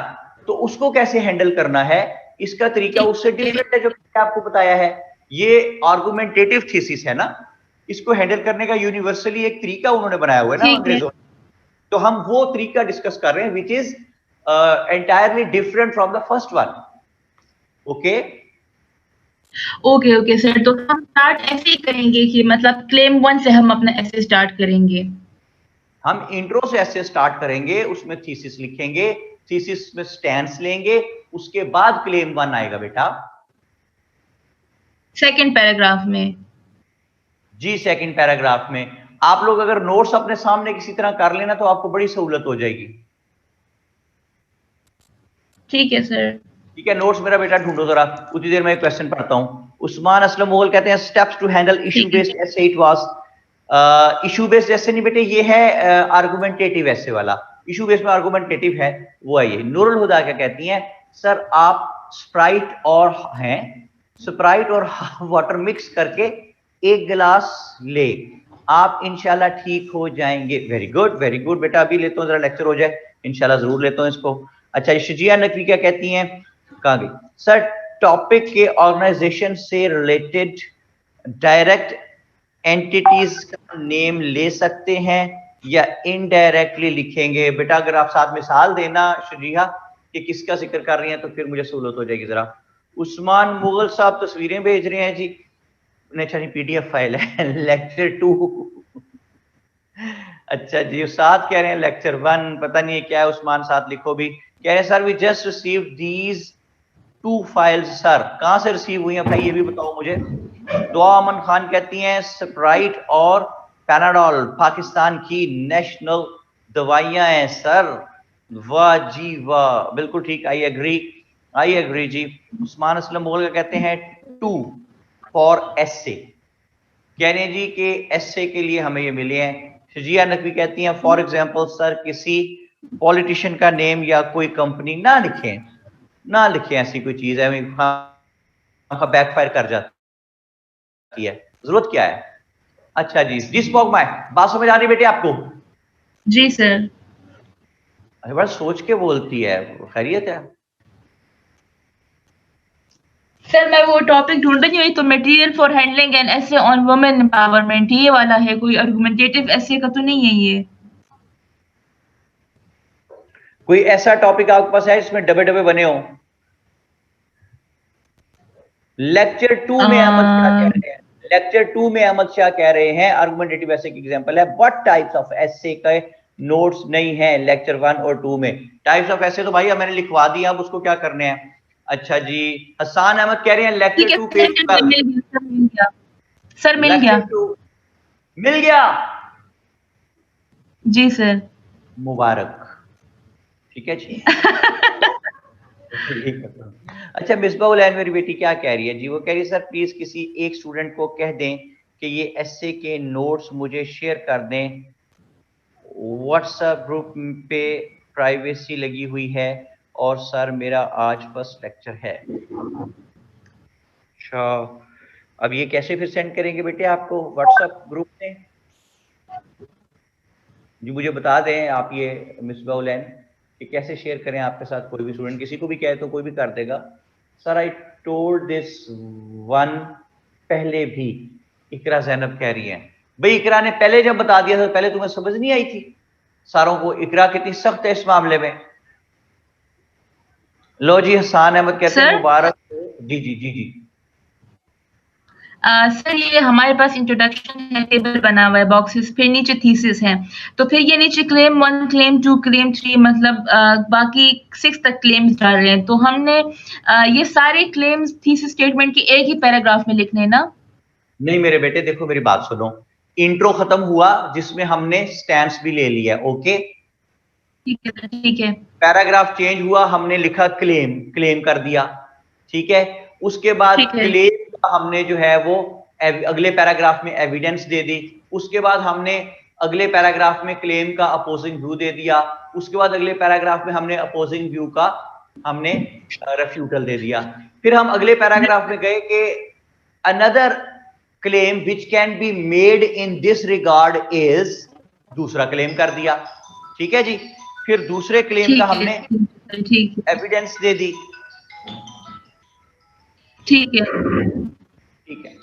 तो उसको कैसे हैंडल करना है, इसका तरीका उससे डिफरेंट है जो मैंने आपको बताया है। ये आर्गुमेंटेटिव थीसिस है ना, इसको हैंडल करने का यूनिवर्सली एक तरीका उन्होंने बनाया हुआ है ना अंग्रेजों। तो हम वो तरीका डिस्कस कर रहे हैं which is entirely different from the first one. Okay okay sir, तो हम स्टार्ट ऐसे ही करेंगे कि मतलब क्लेम 1 से हम अपना ऐसे स्टार्ट करेंगे। हम इंट्रो से ऐसे स्टार्ट करेंगे, उसमें थीसिस लिखेंगे, थीसिस में स्टैंस लेंगे, उसके बाद क्लेम 1 आएगा बेटा। सेकंड पैराग्राफ में जी, सेकंड पैराग्राफ में। आप लोग अगर नोट्स अपने सामने किसी तरह कर लेना तो आपको बड़ी सहूलत हो जाएगी। ठीक है सर। ठीक है, नोट्स मेरा बेटा ढूंढो जरा, उतनी देर में एक क्वेश्चन पढ़ता हूं। उस्मान असलम मुगल कहते हैं steps to handle issue based essay it was. Issue based essay नहीं बेटे, ये है आर्गुमेंटेटिव ऐसे वाला। इशू बेस्ड में आर्गुमेंटेटिव है वो है ये। नूरुल हुदा क्या कहती हैं, सर आप स्प्राइट और वाटर मिक्स करके एक गिलास ले, आप इंशाल्लाह ठीक हो जाएंगे। वेरी गुड बेटा, अभी लेता हूँ जरा लेक्चर हो जाए, इंशाल्लाह जरूर लेता हूँ इसको। अच्छा, शजिया नकवी क्या कहती हैं, कहाँ गई? सर टॉपिक के ऑर्गेनाइजेशन से रिलेटेड डायरेक्ट एंटिटीज का नेम ले सकते हैं या इनडायरेक्टली लिखेंगे? बेटा अगर आप साथ मिसाल देना शजिया कि किसका जिक्र कर रही हैं तो फिर मुझे सहूलत हो जाएगी जरा। उस्मान मुगल साहब तस्वीरें भेज रहे हैं जी, अच्छा जी पीडीएफ फाइल है लेक्चर 2। अच्छा जी, उस्ताद कह रहे हैं लेक्चर 1, पता नहीं है क्या है। उस्मान साथ लिखो भी, कह रहे हैं sir we just receive these 2 files. Sir कहां से रिसीव हुई है भाई, ये भी बताओ मुझे। दुआ अमन खान कहती हैं स्प्राइट और पैनाडोल पाकिस्तान की नेशनल दवाइयां हैं सर। वाह जी वाह, बिल्कुल ठीक, आई एग्री जी। उस्मान असलम मुगल का कहते हैं 2 फॉर एसे, कह रहे हैं जी कि एसे के लिए हमें ये मिले हैं। शजिया नकवी कहती हैं फॉर एग्जांपल सर किसी पॉलिटिशियन का नेम या कोई कंपनी ना लिखें, ऐसी कोई चीज है बैकफायर कर जाती है, जरूरत क्या है? अच्छा जी, जिस बॉग में बात समझ आ रही बेटे आपको? जी सर। अरे बड़ा सोच के बोलती है, खैरियत है? सर मैं वो टॉपिक ढूंढ रही हूँ, तो material for handling an essay on women empowerment, ये वाला है, कोई आर्गुमेंटेटिव एसे का तो नहीं है ये? कोई ऐसा टॉपिक आपके पास है जिसमें डबे डबे बने हो? लेक्चर 2 में अहमद शाह कह रहे हैं, लेक्चर 2 में अहमद शाह कह रहे हैं आर्गुमेंटेटिव एसे की एग्जांपल है, बट टाइप्स ऑफ एसे के नोट्स नहीं है लेक्चर 1 और 2 में। टाइप्स ऑफ एसे तो भाई मैंने लिखवा दिया, अब उसको क्या करने हैं। अच्छा जी, हसन अहमद कह रहे हैं लेक्चर 2 पेज 12। सर मिल गया। मिल गया? जी सर। मुबारक। ठीक है जी। अच्छा, मिसबा उलैन मेरी बेटी क्या कह रही है जी? वो कह रही है सर प्लीज किसी एक स्टूडेंट को कह दें कि ये एसए के नोट्स मुझे शेयर कर दें, व्हाट्सएप ग्रुप पे प्राइवेसी लगी हुई है और सर मेरा आज फर्स्ट लेक्चर है। अच्छा, अब ये कैसे फिर सेंड करेंगे बेटे आपको व्हाट्सएप ग्रुप में? जी मुझे बता दें आप ये मिसबा उलैन कि कैसे शेयर करें आपके साथ। कोई भी स्टूडेंट किसी को भी कहे तो कोई भी कर देगा। Sir I told this one, पहले भी। इकरा ज़ैनब कह रही है भाई इकरा ने पहले जब बता दिया था पहले तुम्हें समझ नहीं आई थी सारों को? इकरा कितनी सख्त है इस मामले में। लो जी, हसान अहमद कहते हैं सर मुबारक हो। जी जी जी जी। सर ये हमारे पास इंट्रोडक्शन है, टेबल बना हुआ है, बॉक्सेस, फिर नीचे थीसिस है, तो फिर ये नीचे क्लेम 1, क्लेम 2, क्लेम 3, मतलब बाकी 6 तक क्लेम्स डाल रहे हैं, तो हमने ये सारे क्लेम्स थीसिस स्टेटमेंट की एक ही पैराग्राफ में लिखने हैं ना? नहीं मेरे बेटे देखो मेरी बात सुनो, इंट्रो खत्म हुआ जिसमें हमने स्टैंस भी ले लिया, ओके? ठीक है ठीक है। पैराग्राफ चेंज हुआ, हमने लिखा क्लेम, क्लेम कर दिया, ठीक है? उसके बाद ठीक है। क्लेम का हमने जो है वो अगले पैराग्राफ में एविडेंस दे दी। उसके बाद हमने अगले पैराग्राफ में क्लेम का अपोजिंग व्यू दे दिया। उसके बाद अगले पैराग्राफ में हमने अपोजिंग व्यू का हमने रेफ्यूटल दे दिया। फिर हम अगले पैराग्राफ में गए कि another claim which can be made in this regard is, दूसरा क्लेम कर दिया, ठीक है जी? फिर दूसरे क्लेम का हमने ठीक है एविडेंस दे दी, ठीक है। ठीक है?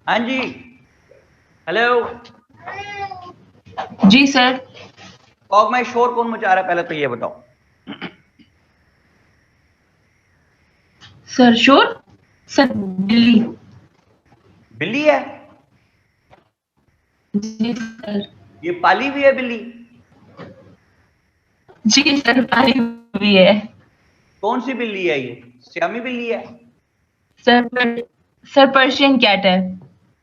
हाँ जी, हेलो। जी सर। फॉग में शोर कौन मचा रहा है पहले तो ये बताओ? सर शोर? सर बिल्ली। बिल्ली है? जी सर। ये पाली हुई है बिल्ली? जी सर, पाली हुई है। कौन सी बिल्ली है ये? श्यामी बिल्ली है? सर पर्शियन कैट है।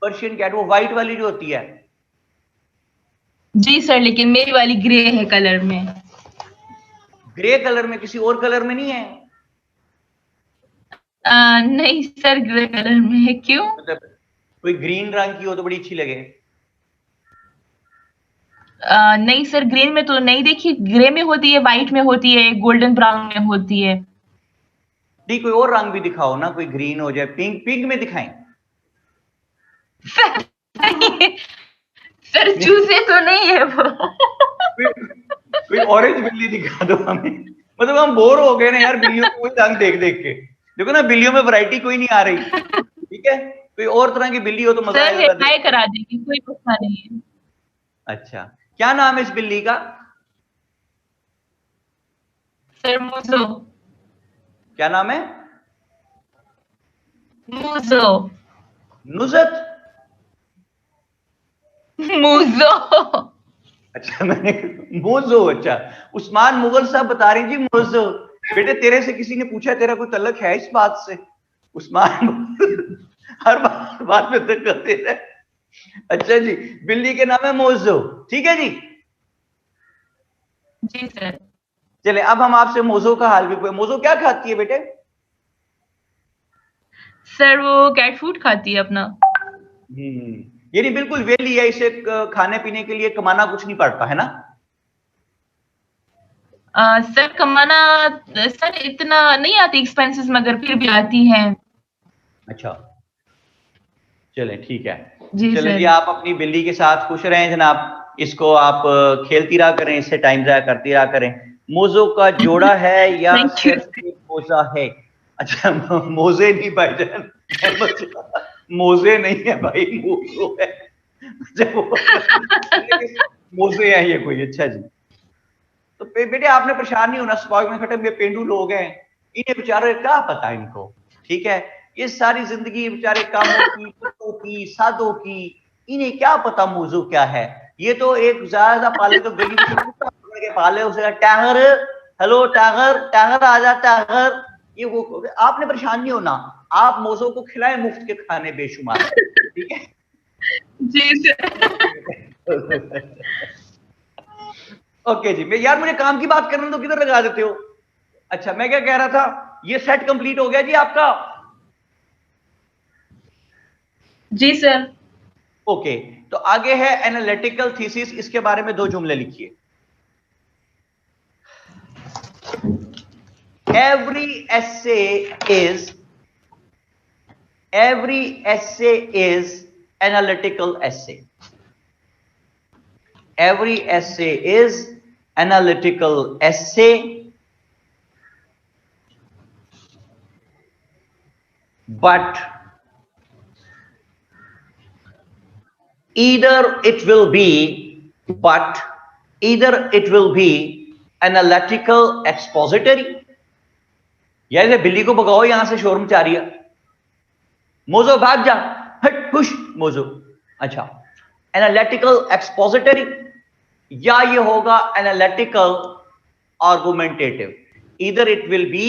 पर्शियन कैट, वो व्हाइट वाली जो होती है? जी सर, लेकिन मेरी वाली ग्रे है कलर में। ग्रे कलर में, किसी और कलर में नहीं है? नहीं सर, ग्रे कलर में है। क्यों? मतलब कोई ग्रीन रंग की हो तो बड़ी अच्छी लगे। नहीं सर, ग्रीन में तो नहीं देखी, ग्रे में होती है, व्हाइट में होती है, गोल्डन ब्राउन में होती है। नहीं कोई और रंग भी दिखाओ ना, कोई ग्रीन हो जाए, पिंक, पिंक में दिखाएं। सर सर चूजे तो नहीं है वो। कोई ऑरेंज बिल्ली दिखा दो हमें, मतलब हम बोर हो गए ना यार बिल्लियों को कोई रंग देख देख के। देखो ना बिल्लियों में वैरायटी कोई नहीं आ रही, ठीक है? कोई और तरह की बिल्ली हो तो मजा सर आएगा। हाय करा देंगे, कोई मसला नहीं है। अच्छा, क्या नाम है इस बिल्ली का? सर मूजो। क्या नाम है? मूजो। नुजत? मूजो। अच्छा मैंने मोजो, अच्छा उस्मान मुगल साहब बता रही जी मोजो। बेटे तेरे से किसी ने पूछा तेरा कोई तल्लक है इस बात से? उस्मान हर बात में तक करते रहे। अच्छा जी, बिल्ली के नाम है मोजो, ठीक है जी? जी सर। चले अब हम आपसे मोजो का हाल भी पूछे। मोजो क्या खाती है बेटे? सर वो कैट फूड खाती है अपना। यानी बिल्कुल वेली है, इसे खाने पीने के लिए कमाना कुछ नहीं पड़ता है ना? सर कमाना, सर इतना नहीं आती एक्सपेंसेस, मगर फिर भी आती हैं। अच्छा, चले ठीक है। जी चले सर। जी, आप अपनी बिल्ली के साथ खुश रहें जनाब। इसको आप खेलती रहा करें, इससे टाइम जाया करती रहा करें। मोजो का जोड़ा है या थैंक यू। सिर्फ एक मोजा है? अच्छा, मोजे नहीं भाईजान, मोजे नहीं है भाई, मोजो है। अच्छा, मोजे हैं ये कोई? अच्छा जी। तो बेटे आपने परेशान नहीं होना, स्पार्क में खटे पेंडू लोग हैं, इन्हें बेचारे क्या पता इनको, ठीक है? ये सारी जिंदगी बेचारे कामों की, कुत्तों की, सादों की, इन्हें क्या पता मौजू क्या है। ये तो एक ज्यादा पाले तो गली में कुत्ता पकड़ के पाले, उसे टागर, हेलो टागर, टागर आ जा टागर, ये वो। आपने परेशान नहीं होना, आप मौजों को खिलाएं मुफ्त के खाने बेशुमार, ठीक है? जी सर। ओके जी। मैं यार, मुझे काम की बात करने तो किधर लगा देते हो? अच्छा, मैं क्या कह रहा था, ये सेट कंप्लीट हो गया जी आपका? जी सर। ओके, तो आगे है एनालिटिकल थीसिस, इसके बारे में 2 जुमले लिखिए। every essay is analytical essay. Every essay is analytical essay, but either it will be analytical expository, या इसे बिल्ली को भगाओ, यहां से शोर मचा रही है, मोजो भाग जा, हट खुश मोजो। अच्छा, एनालिटिकल एक्सपोजिटरी, या ये होगा analytical argumentative. Either it will be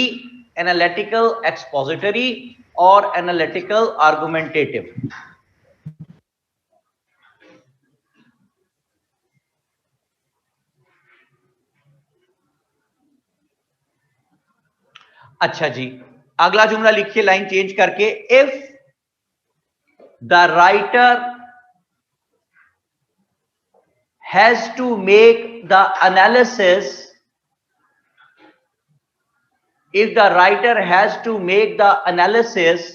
analytical expository और एनालिटिकल आर्गुमेंटेटिव। अच्छा जी, अगला जुमला लिखिए लाइन चेंज करके। If the writer has to make the analysis, if the writer has to make the analysis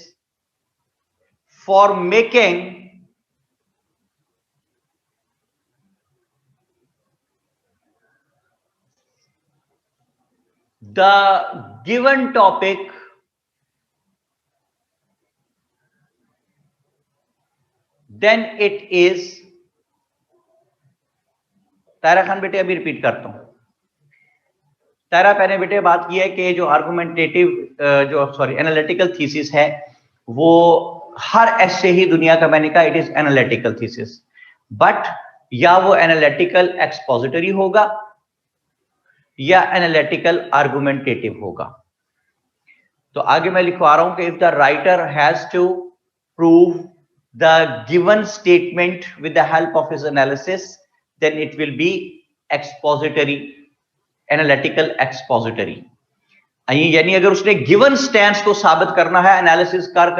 for making the given topic, then it is, तारा खान बेटे अभी repeat करता हूं। तारा पहले बेटे बात की है कि जो आर्गुमेंटेटिव एनालिटिकल थीसिस है, वो हर ऐसे ही दुनिया का, मैंने कहा it is analytical thesis, but या वो एनालिटिकल एक्सपोजिटरी होगा या एनालिटिकल आर्गुमेंटेटिव होगा। तो आगे मैं लिखवा रहा हूं कि if the writer has to prove the given statement with the help of his analysis, then it will be expository, analytical expository. यानी अगर उसने गिवन स्टैंस को साबित करना है एनालिसिस कर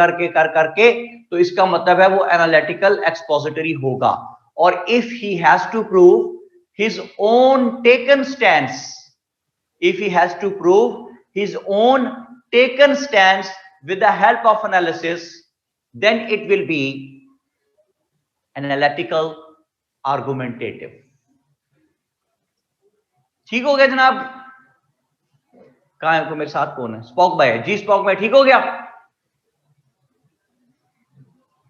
करके, तो इसका मतलब है वो एनालिटिकल एक्सपोजिटरी होगा। और if he has to prove his own taken stance, if he has to prove his own taken stance with the help of analysis, then it will be analytical argumentative। ठीक हो गया जनाब? कहां है? मेरे साथ कौन है? स्पॉक भाई है जी। स्पॉक भाई ठीक हो गया?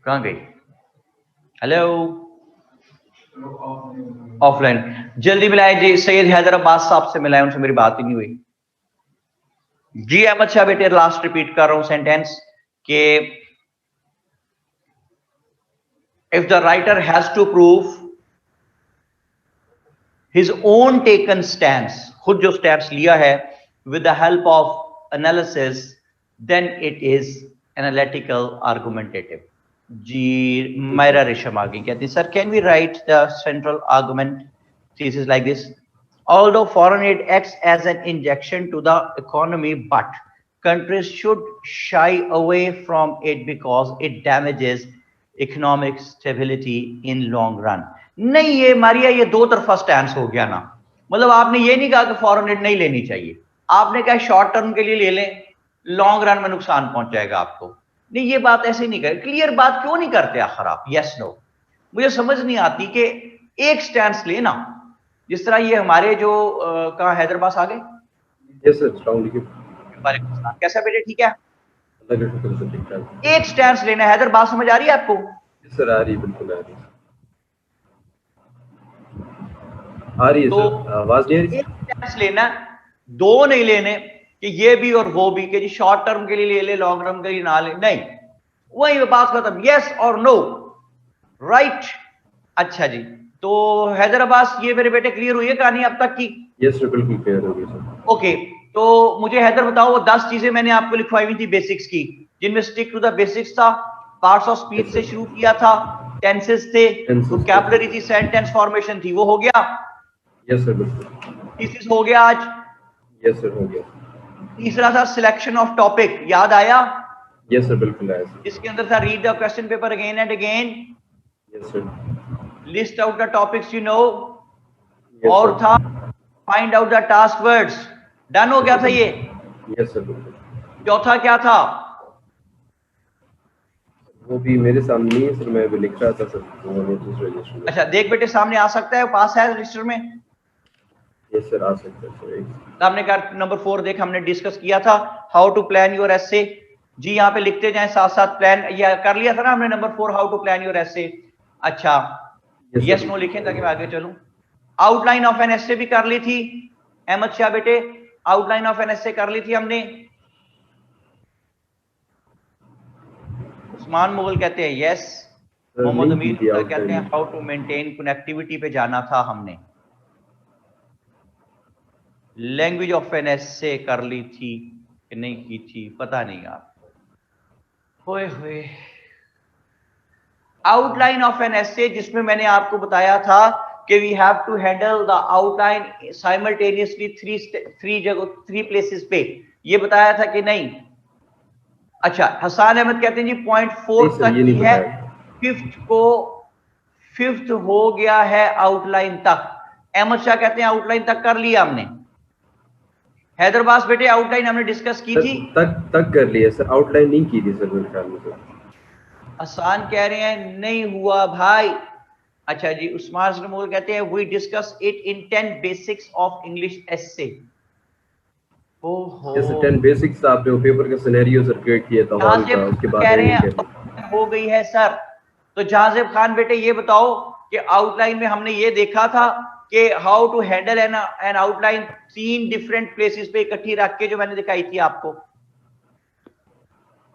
कहां गई? Hello, offline. जल्दी मिलाए जी, सैयद हैदर अब्बास साहब से मिलाए, उनसे मेरी बात ही नहीं हुई जी। अहमद शाह बेटे, लास्ट रिपीट कर रहा हूं सेंटेंस के if the writer has to prove his own taken stance, खुद जो स्टैंस लिया है, with the help of analysis, then it is analytical argumentative. जी मायरा रेशम आ गई, कहती sir can we write the central argument thesis like this? Although foreign aid acts as an injection to the economy, but countries should shy away from it because it damages economic stability in long run. नहीं, ये मारिया ये दो तरफा stand हो गया ना। मतलब आपने ये नहीं कहा कि फॉरेन एड नहीं लेनी चाहिए, आपने कहा शॉर्ट टर्म के लिए ले लें, लॉन्ग रन में नुकसान पहुंचाएगा आपको। नहीं, ये बात ऐसे नहीं कर, क्लियर बात क्यों नहीं करते आखिर आप? यस नो, मुझे समझ नहीं आती कि एक स्टैंड लेना, जिस तरह ये हमारे जो कहाँ हैदराबाद आ गए। यस सर, अस्सलाम वालेकुम। कैसा बेटे, ठीक है? अल्लाह का शुक्र सर, ठीक ठाक। एक स्टैंड लेना है। हैदराबाद समझ आ रही है आपको? यस सर, आ रही है, बिल्कुल आ रही है। आ रही है तो सर, आवाज नहीं आ रही? एक स्टैंड लेना, दो नहीं लेने कि ये भी और वो भी, कि जी शॉर्ट टर्म के लिए ले ले, लॉन्ग टर्म के लिए ना ले, नहीं, वही बात खत्म। यस और नो, राइट। अच्छा जी, तो हैदराबाद ये मेरे बेटे क्लियर हुई है कहानी अब तक की? यस सर, बिल्कुल क्लियर हो गई सर। ओके, तो मुझे हैदर बताओ, वो 10 चीजें मैंने आपको लिखवाई हुई थी बेसिक्स की, जिनमें स्टिक टू द बेसिक्स था, पार्ट्स ऑफ स्पीच से शुरू किया था, टेंसेस थे, वोकैबुलरी थी, सेंटेंस फॉर्मेशन थी, वो हो गया? यस सर, बिल्कुल। थीसिस हो गया आज? यस सर, हो गया। तीसरा था सिलेक्शन ऑफ टॉपिक, याद आया? यस सर, बिल्कुल आया सर। इसके अंदर था read the question paper again and again, yes sir. List out the topics you know, और था find out the task words. Done हो गया था ये? यस सर, बिल्कुल। चौथा क्या था? वो भी मेरे सामने नहीं है सर, मैं भी लिख रहा था सर, वो नोटिस रजिस्टर में। अच्छा, देख बेटे, सामने आ सकता है, पास है रजिस्टर में? यस सर, आ सकता है सर। हमने कहा नंबर 4 देख, हमने डिस्कस किया था how to plan your essay. जी यहाँ पे लिखते जाएं साथ साथ, प्लान या कर लिया था ना हमने number 4, how to plan your essay. अच्छा, यस नो लिखें ताकि मैं आगे चलूं। आउटलाइन ऑफ एन एसे भी कर ली थी अहमद शाह बेटे, आउटलाइन ऑफ एन एसे कर ली थी हमने। उस्मान मुगल कहते हैं यस, मोहम्मद अमीर कहते हैं हाउ टू मेंटेन कनेक्टिविटी पे जाना था हमने। लैंग्वेज ऑफ एन एसे कर ली थी कि नहीं की थी, पता नहीं आप। होए होए, आउटलाइन ऑफ एन एसे, जिसमें मैंने आपको बताया था कि we have to handle the outline simultaneously three places पे, ये बताया था कि नहीं? अच्छा, हसान अहमद कहते हैं जी पॉइंट 4 तक की है, फिफ्थ हो गया है आउटलाइन तक। अहमद शाह कहते हैं आउटलाइन तक कर लिया हमने। हैदराबाद बेटे आउटलाइन हमने डिस्कस की थी, तक कर लिया सर, आउटलाइन नहीं की थी सर मेरे ख्याल में सर। आसान कह रहे हैं नहीं हुआ भाई। अच्छा जी, उस्मान मुगल कहते हैं we discuss it in 10 basics of English essay. ओहो, जैसे 10 बेसिक्स आपने वो पेपर का सिनेरियो सर क्रिएट किया था हॉल का, उसके बाद कह रहे हैं हो गई है सर। तो जहाजिब खान बेटे ये बताओ कि आउटलाइन में हमने ये देखा था कि how to handle an outline 3 different places पे इकट्ठी रख के, जो मैंने दिखाई थी आपको।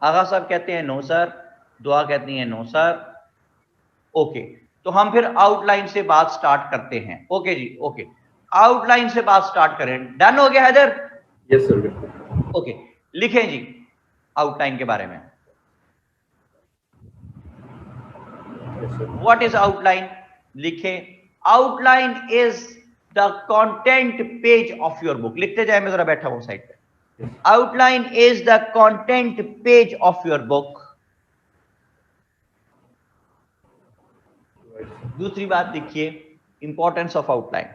आगा साहब कहते हैं नो सर, दुआ कहती है नो सर। ओके, तो हम फिर आउटलाइन से बात स्टार्ट करते हैं। ओके जी, ओके, आउटलाइन से बात स्टार्ट करें। डन हो गया हैदर? यस सर, बिल्कुल। ओके, लिखें जी आउटलाइन के बारे में। What is outline? लिखें, outline is the content page of your book. लिखते जाए, मैं जरा बैठा हूं साइड पे। Outline is the content page of your book. दूसरी बात देखिए, importance of outline.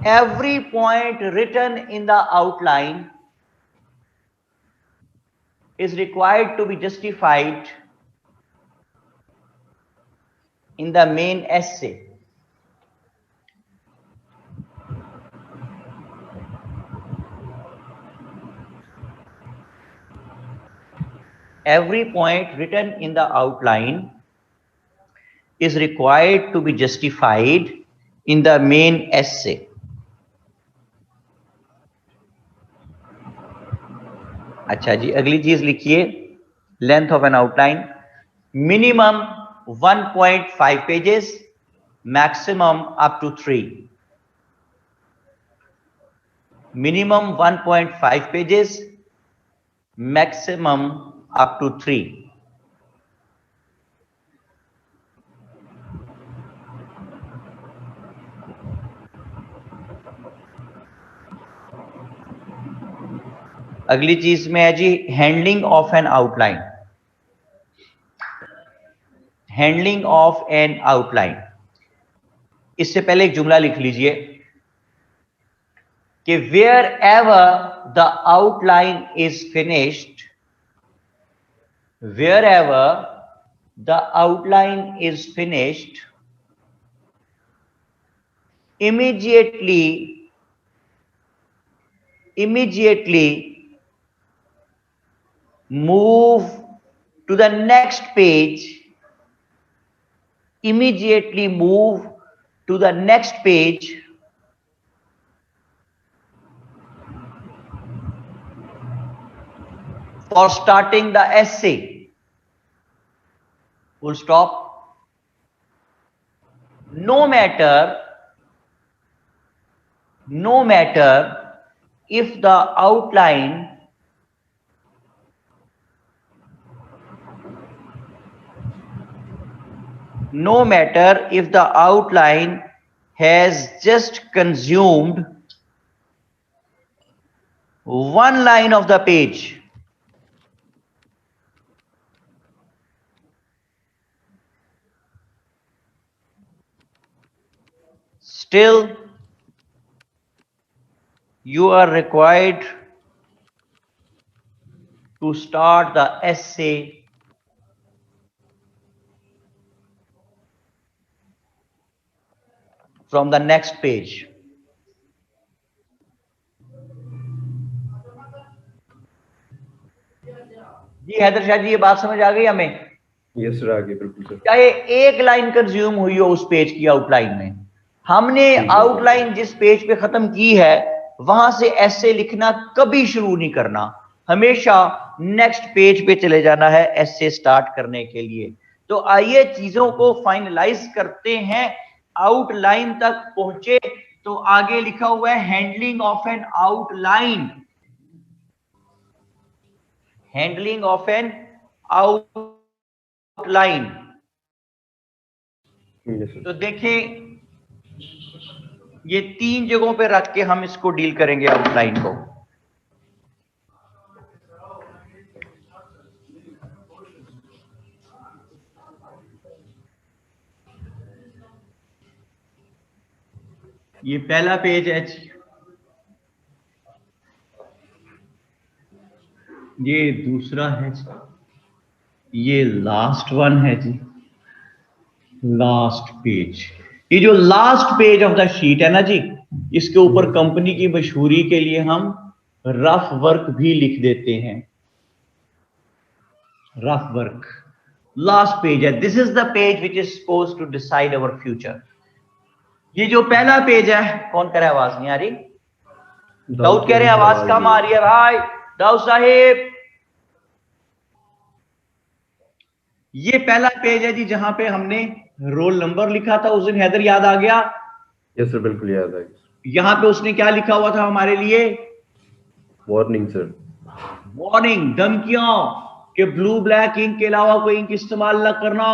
Every point written in the outline is required to be justified in the main essay. Every point written in the outline is required to be justified in the main essay. अच्छा जी, अगली चीज लिखिए, length of an outline minimum 1.5 pages, maximum up to 3। Minimum 1.5 pages, maximum up to 3। अगली चीज में है जी handling of an outline. Handling of an outline, इससे पहले एक जुमला लिख लीजिए कि wherever the outline is finished, wherever the outline is finished, immediately move to the next page, immediately move to the next page for starting the essay. Full stop. No matter if the outline has just consumed one line of the page, still you are required to start the essay from the next page. जी हैदर शाह जी, ये बात समझ आ गई हमें? Yes sir, आगे बिल्कुल sir. चाहे एक लाइन कंज्यूम हुई हो उस पेज की आउटलाइन में, हमने आउटलाइन जिस पेज पे खत्म की है वहां से ऐसे लिखना कभी शुरू नहीं करना, हमेशा नेक्स्ट पेज पे चले जाना है ऐसे स्टार्ट करने के लिए। तो आइए चीजों को फाइनलाइज करते हैं। आउटलाइन तक पहुंचे तो आगे लिखा हुआ है handling of an outline, handling of an outline. तो देखें, ये 3 जगहों पे रख के हम इसको डील करेंगे आउटलाइन को। ये पहला पेज है जी, ये दूसरा है जी, ये लास्ट वन है जी, लास्ट पेज। ये जो last page of the sheet है ना जी, इसके ऊपर कंपनी की मशहूरी के लिए हम रफ वर्क भी लिख देते हैं, रफ वर्क। लास्ट पेज है, this is the page which is suppose to decide our future. ये जो पहला पेज है, कौन कह रहा है आवाज नहीं आ रही? दाऊद कह रहे हैं आवाज कम आ रही है भाई, दाऊद साहिब। ये पहला पेज है जी, जहां पे हमने रोल नंबर लिखा था उस दिन, हैदर याद आ गया? यस सर, बिल्कुल याद आ गया। यहां पे उसने क्या लिखा हुआ था हमारे लिए? वार्निंग सर, वार्निंग, धमकियां कि ब्लू ब्लैक इंक के अलावा कोई इंक इस्तेमाल ना करना,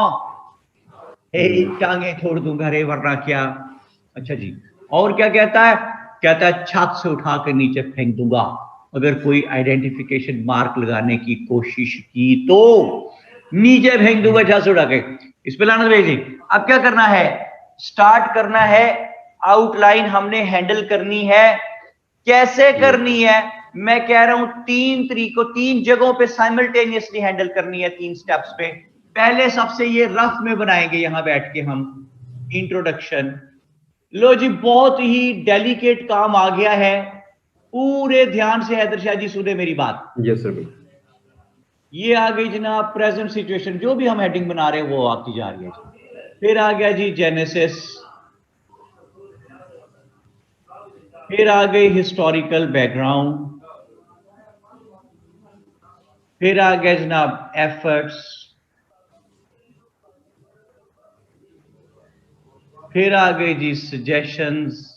टांगे छोड़ दूंगा रे वरना क्या। अच्छा जी, और क्या कहता है? कहता है छत से उठा कर नीचे फेंक दूंगा अगर कोई आइडेंटिफिकेशन मार्क लगाने की कोशिश की तो, नीचे फेंक दूंगा छत से उठा के। इस पे लाना भेजी। अब क्या करना है? स्टार्ट करना है। आउटलाइन हमने हैंडल करनी है। कैसे करनी है? मैं कह रहा हूं 3 तरीकों, 3 जगहों पे साइमल्टेनियसली हैंडल करनी है, 3 स्टेप्स पे। पहले सबसे ये रफ में बनाएंगे यहां बैठ के हम, इंट्रोडक्शन। लो जी, बहुत ही डेलिकेट काम आ गया है, पूरे ध्यान से हैदर शाह जी सुने मेरी बात। यस सर, बिल्कुल। ये आ गई जनाब प्रेजेंट सिचुएशन, जो भी हम हेडिंग बना रहे हैं वो आती जा रही है। फिर आ गया जी जेनेसिस, फिर आ गई हिस्टोरिकल बैकग्राउंड, फिर आ गया जनाब एफर्ट्स, फिर आ गई जी सजेशंस,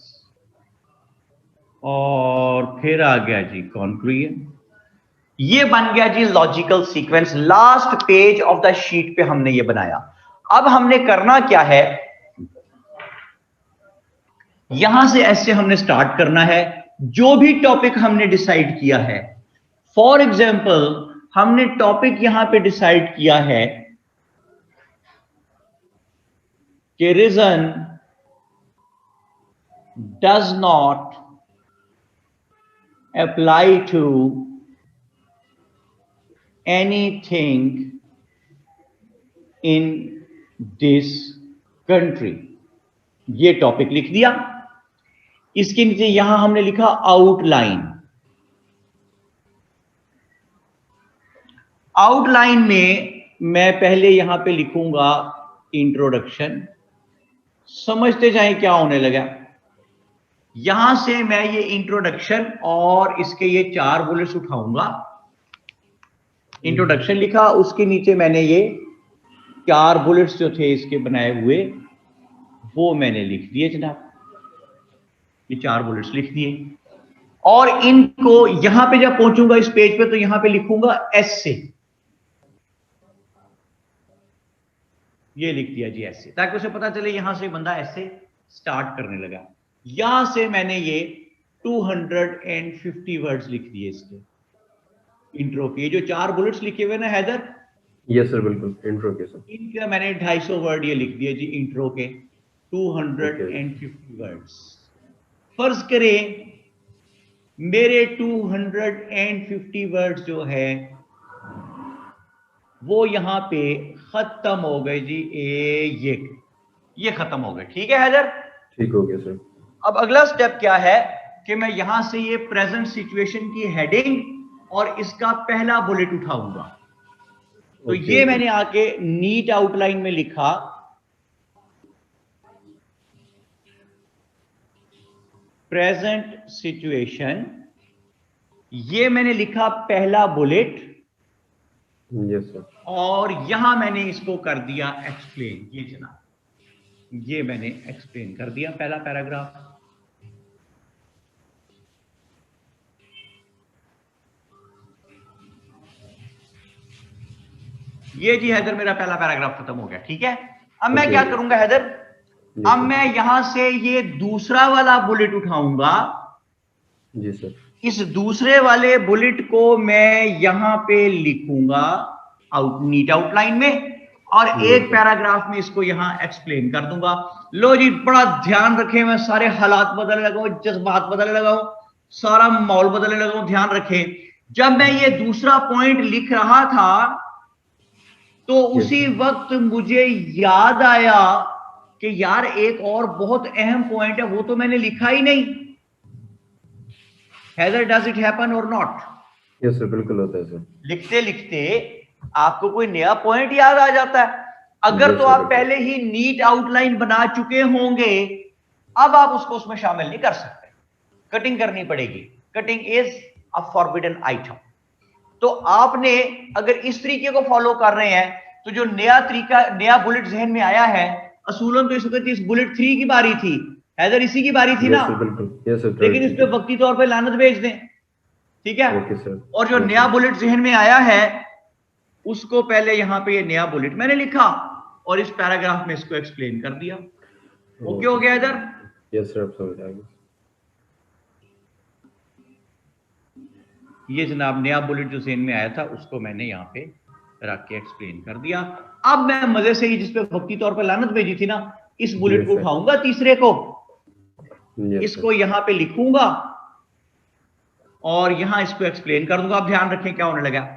और फिर आ गया जी कॉन्क्लूजन। ये बन गया जी logical sequence. Last page of the sheet पे हमने ये बनाया। अब हमने करना क्या है? यहां से ऐसे हमने स्टार्ट करना है। जो भी टॉपिक हमने डिसाइड किया है, फॉर एग्जाम्पल हमने टॉपिक यहां पे डिसाइड किया है कि reason does not apply to anything in this country. ये टॉपिक लिख दिया। इसके नीचे यहां हमने लिखा आउटलाइन। आउटलाइन में मैं पहले यहां पे लिखूंगा इंट्रोडक्शन। समझते जाएं क्या होने लगा। यहां से मैं ये इंट्रोडक्शन और इसके ये 4 बुलेट्स उठाऊंगा। इंट्रोडक्शन लिखा, उसके नीचे मैंने ये 4 बुलेट्स जो थे इसके बनाए हुए वो मैंने लिख दिए जनाब। ये 4 बुलेट्स लिख दिए और इनको यहां पे जब पहुंचूंगा इस पेज पे तो यहां पे लिखूंगा एसे। ये लिख दिया जी एसे, ताकि उसे पता चले यहां से बंदा ऐसे स्टार्ट करने लगा। यहां से मैंने ये 250 वर्ड्स लिख दिए इसके इंट्रो के। जो 4 बुलेट्स लिखे हुए ना हैदर, यस सर, बिल्कुल इंट्रो के सर। इनका मैंने 250 वर्ड ये लिख दिए जी इंट्रो के, 250 वर्ड्स। फर्ज करें मेरे 250 वर्ड्स जो है वो यहां पे खत्म हो गए जी। ये खत्म हो गए। ठीक है हैदर? ठीक हो गया सर। अब अगला स्टेप क्या है कि मैं यहां से ये प्रेजेंट सिचुएशन की हेडिंग और इसका पहला बुलेट उठाऊंगा। तो ये मैंने आके नीट आउटलाइन में लिखा प्रेजेंट सिचुएशन। ये मैंने लिखा पहला बुलेट। Yes sir. और यहां मैंने इसको कर दिया एक्सप्लेन। ये जनाब, ये मैंने एक्सप्लेन कर दिया पहला पैराग्राफ। ये जी हैदर मेरा पहला पैराग्राफ खत्म हो गया। ठीक है, अब मैं क्या करूंगा हैदर, अब मैं यहां से ये दूसरा वाला बुलेट उठाऊंगा। जी सर। इस दूसरे वाले बुलेट को मैं यहां पे लिखूंगा नीट आउटलाइन में और एक पैराग्राफ में इसको यहां एक्सप्लेन कर दूंगा। लो जी, बड़ा ध्यान रखें, मैं सारे हालात बदलने लगा हूं, जज्बात बदलने लगा हूं, सारा माहौल बदलने लगा हूं। ध्यान रखें, जब मैं ये दूसरा पॉइंट लिख रहा था तो उसी वक्त मुझे याद आया कि यार एक और बहुत अहम पॉइंट है, वो तो मैंने लिखा ही नहीं। हैदर, डज इट हैपन और नॉट? यस सर, बिल्कुल होता है सर। लिखते लिखते आपको कोई नया पॉइंट याद आ जाता है। अगर तो आप पहले ही नीट आउटलाइन बना चुके होंगे, अब आप उसको उसमें शामिल नहीं कर सकते, कटिंग करनी पड़ेगी। Cutting is a forbidden item. तो आपने अगर इस तरीके को फॉलो कर रहे हैं तो जो नया तरीका, नया बुलेट जहन में आया है, असूलन तो इस वक्त इस बुलेट 3 की बारी थी हैदर, इसी की बारी थी ना? लेकिन इस पे वक्ती तौर पे लानत भेज दें। ठीक है? और जो नया बुलेट जहन में आया है उसको पहले यहां पे ये नया बुलेट मैंने लिखा और इस पैराग्राफ में इसको एक्सप्लेन कर दिया। ओके हो गया इधर? यस सर, समझ आ गया। ये जनाब नया बुलेट जो जहन में आया था उसको मैंने यहां पे रख के एक्सप्लेन कर दिया। अब मैं मजे से ही जिस पे वक्ती तौर पे लानत भेजी थी ना, इस बुलेट को उठाऊंगा, तीसरे को, इसको यहां पे लिखूंगा और यहां इसको एक्सप्लेन कर दूंगा। अब ध्यान रखें क्या होने लगा।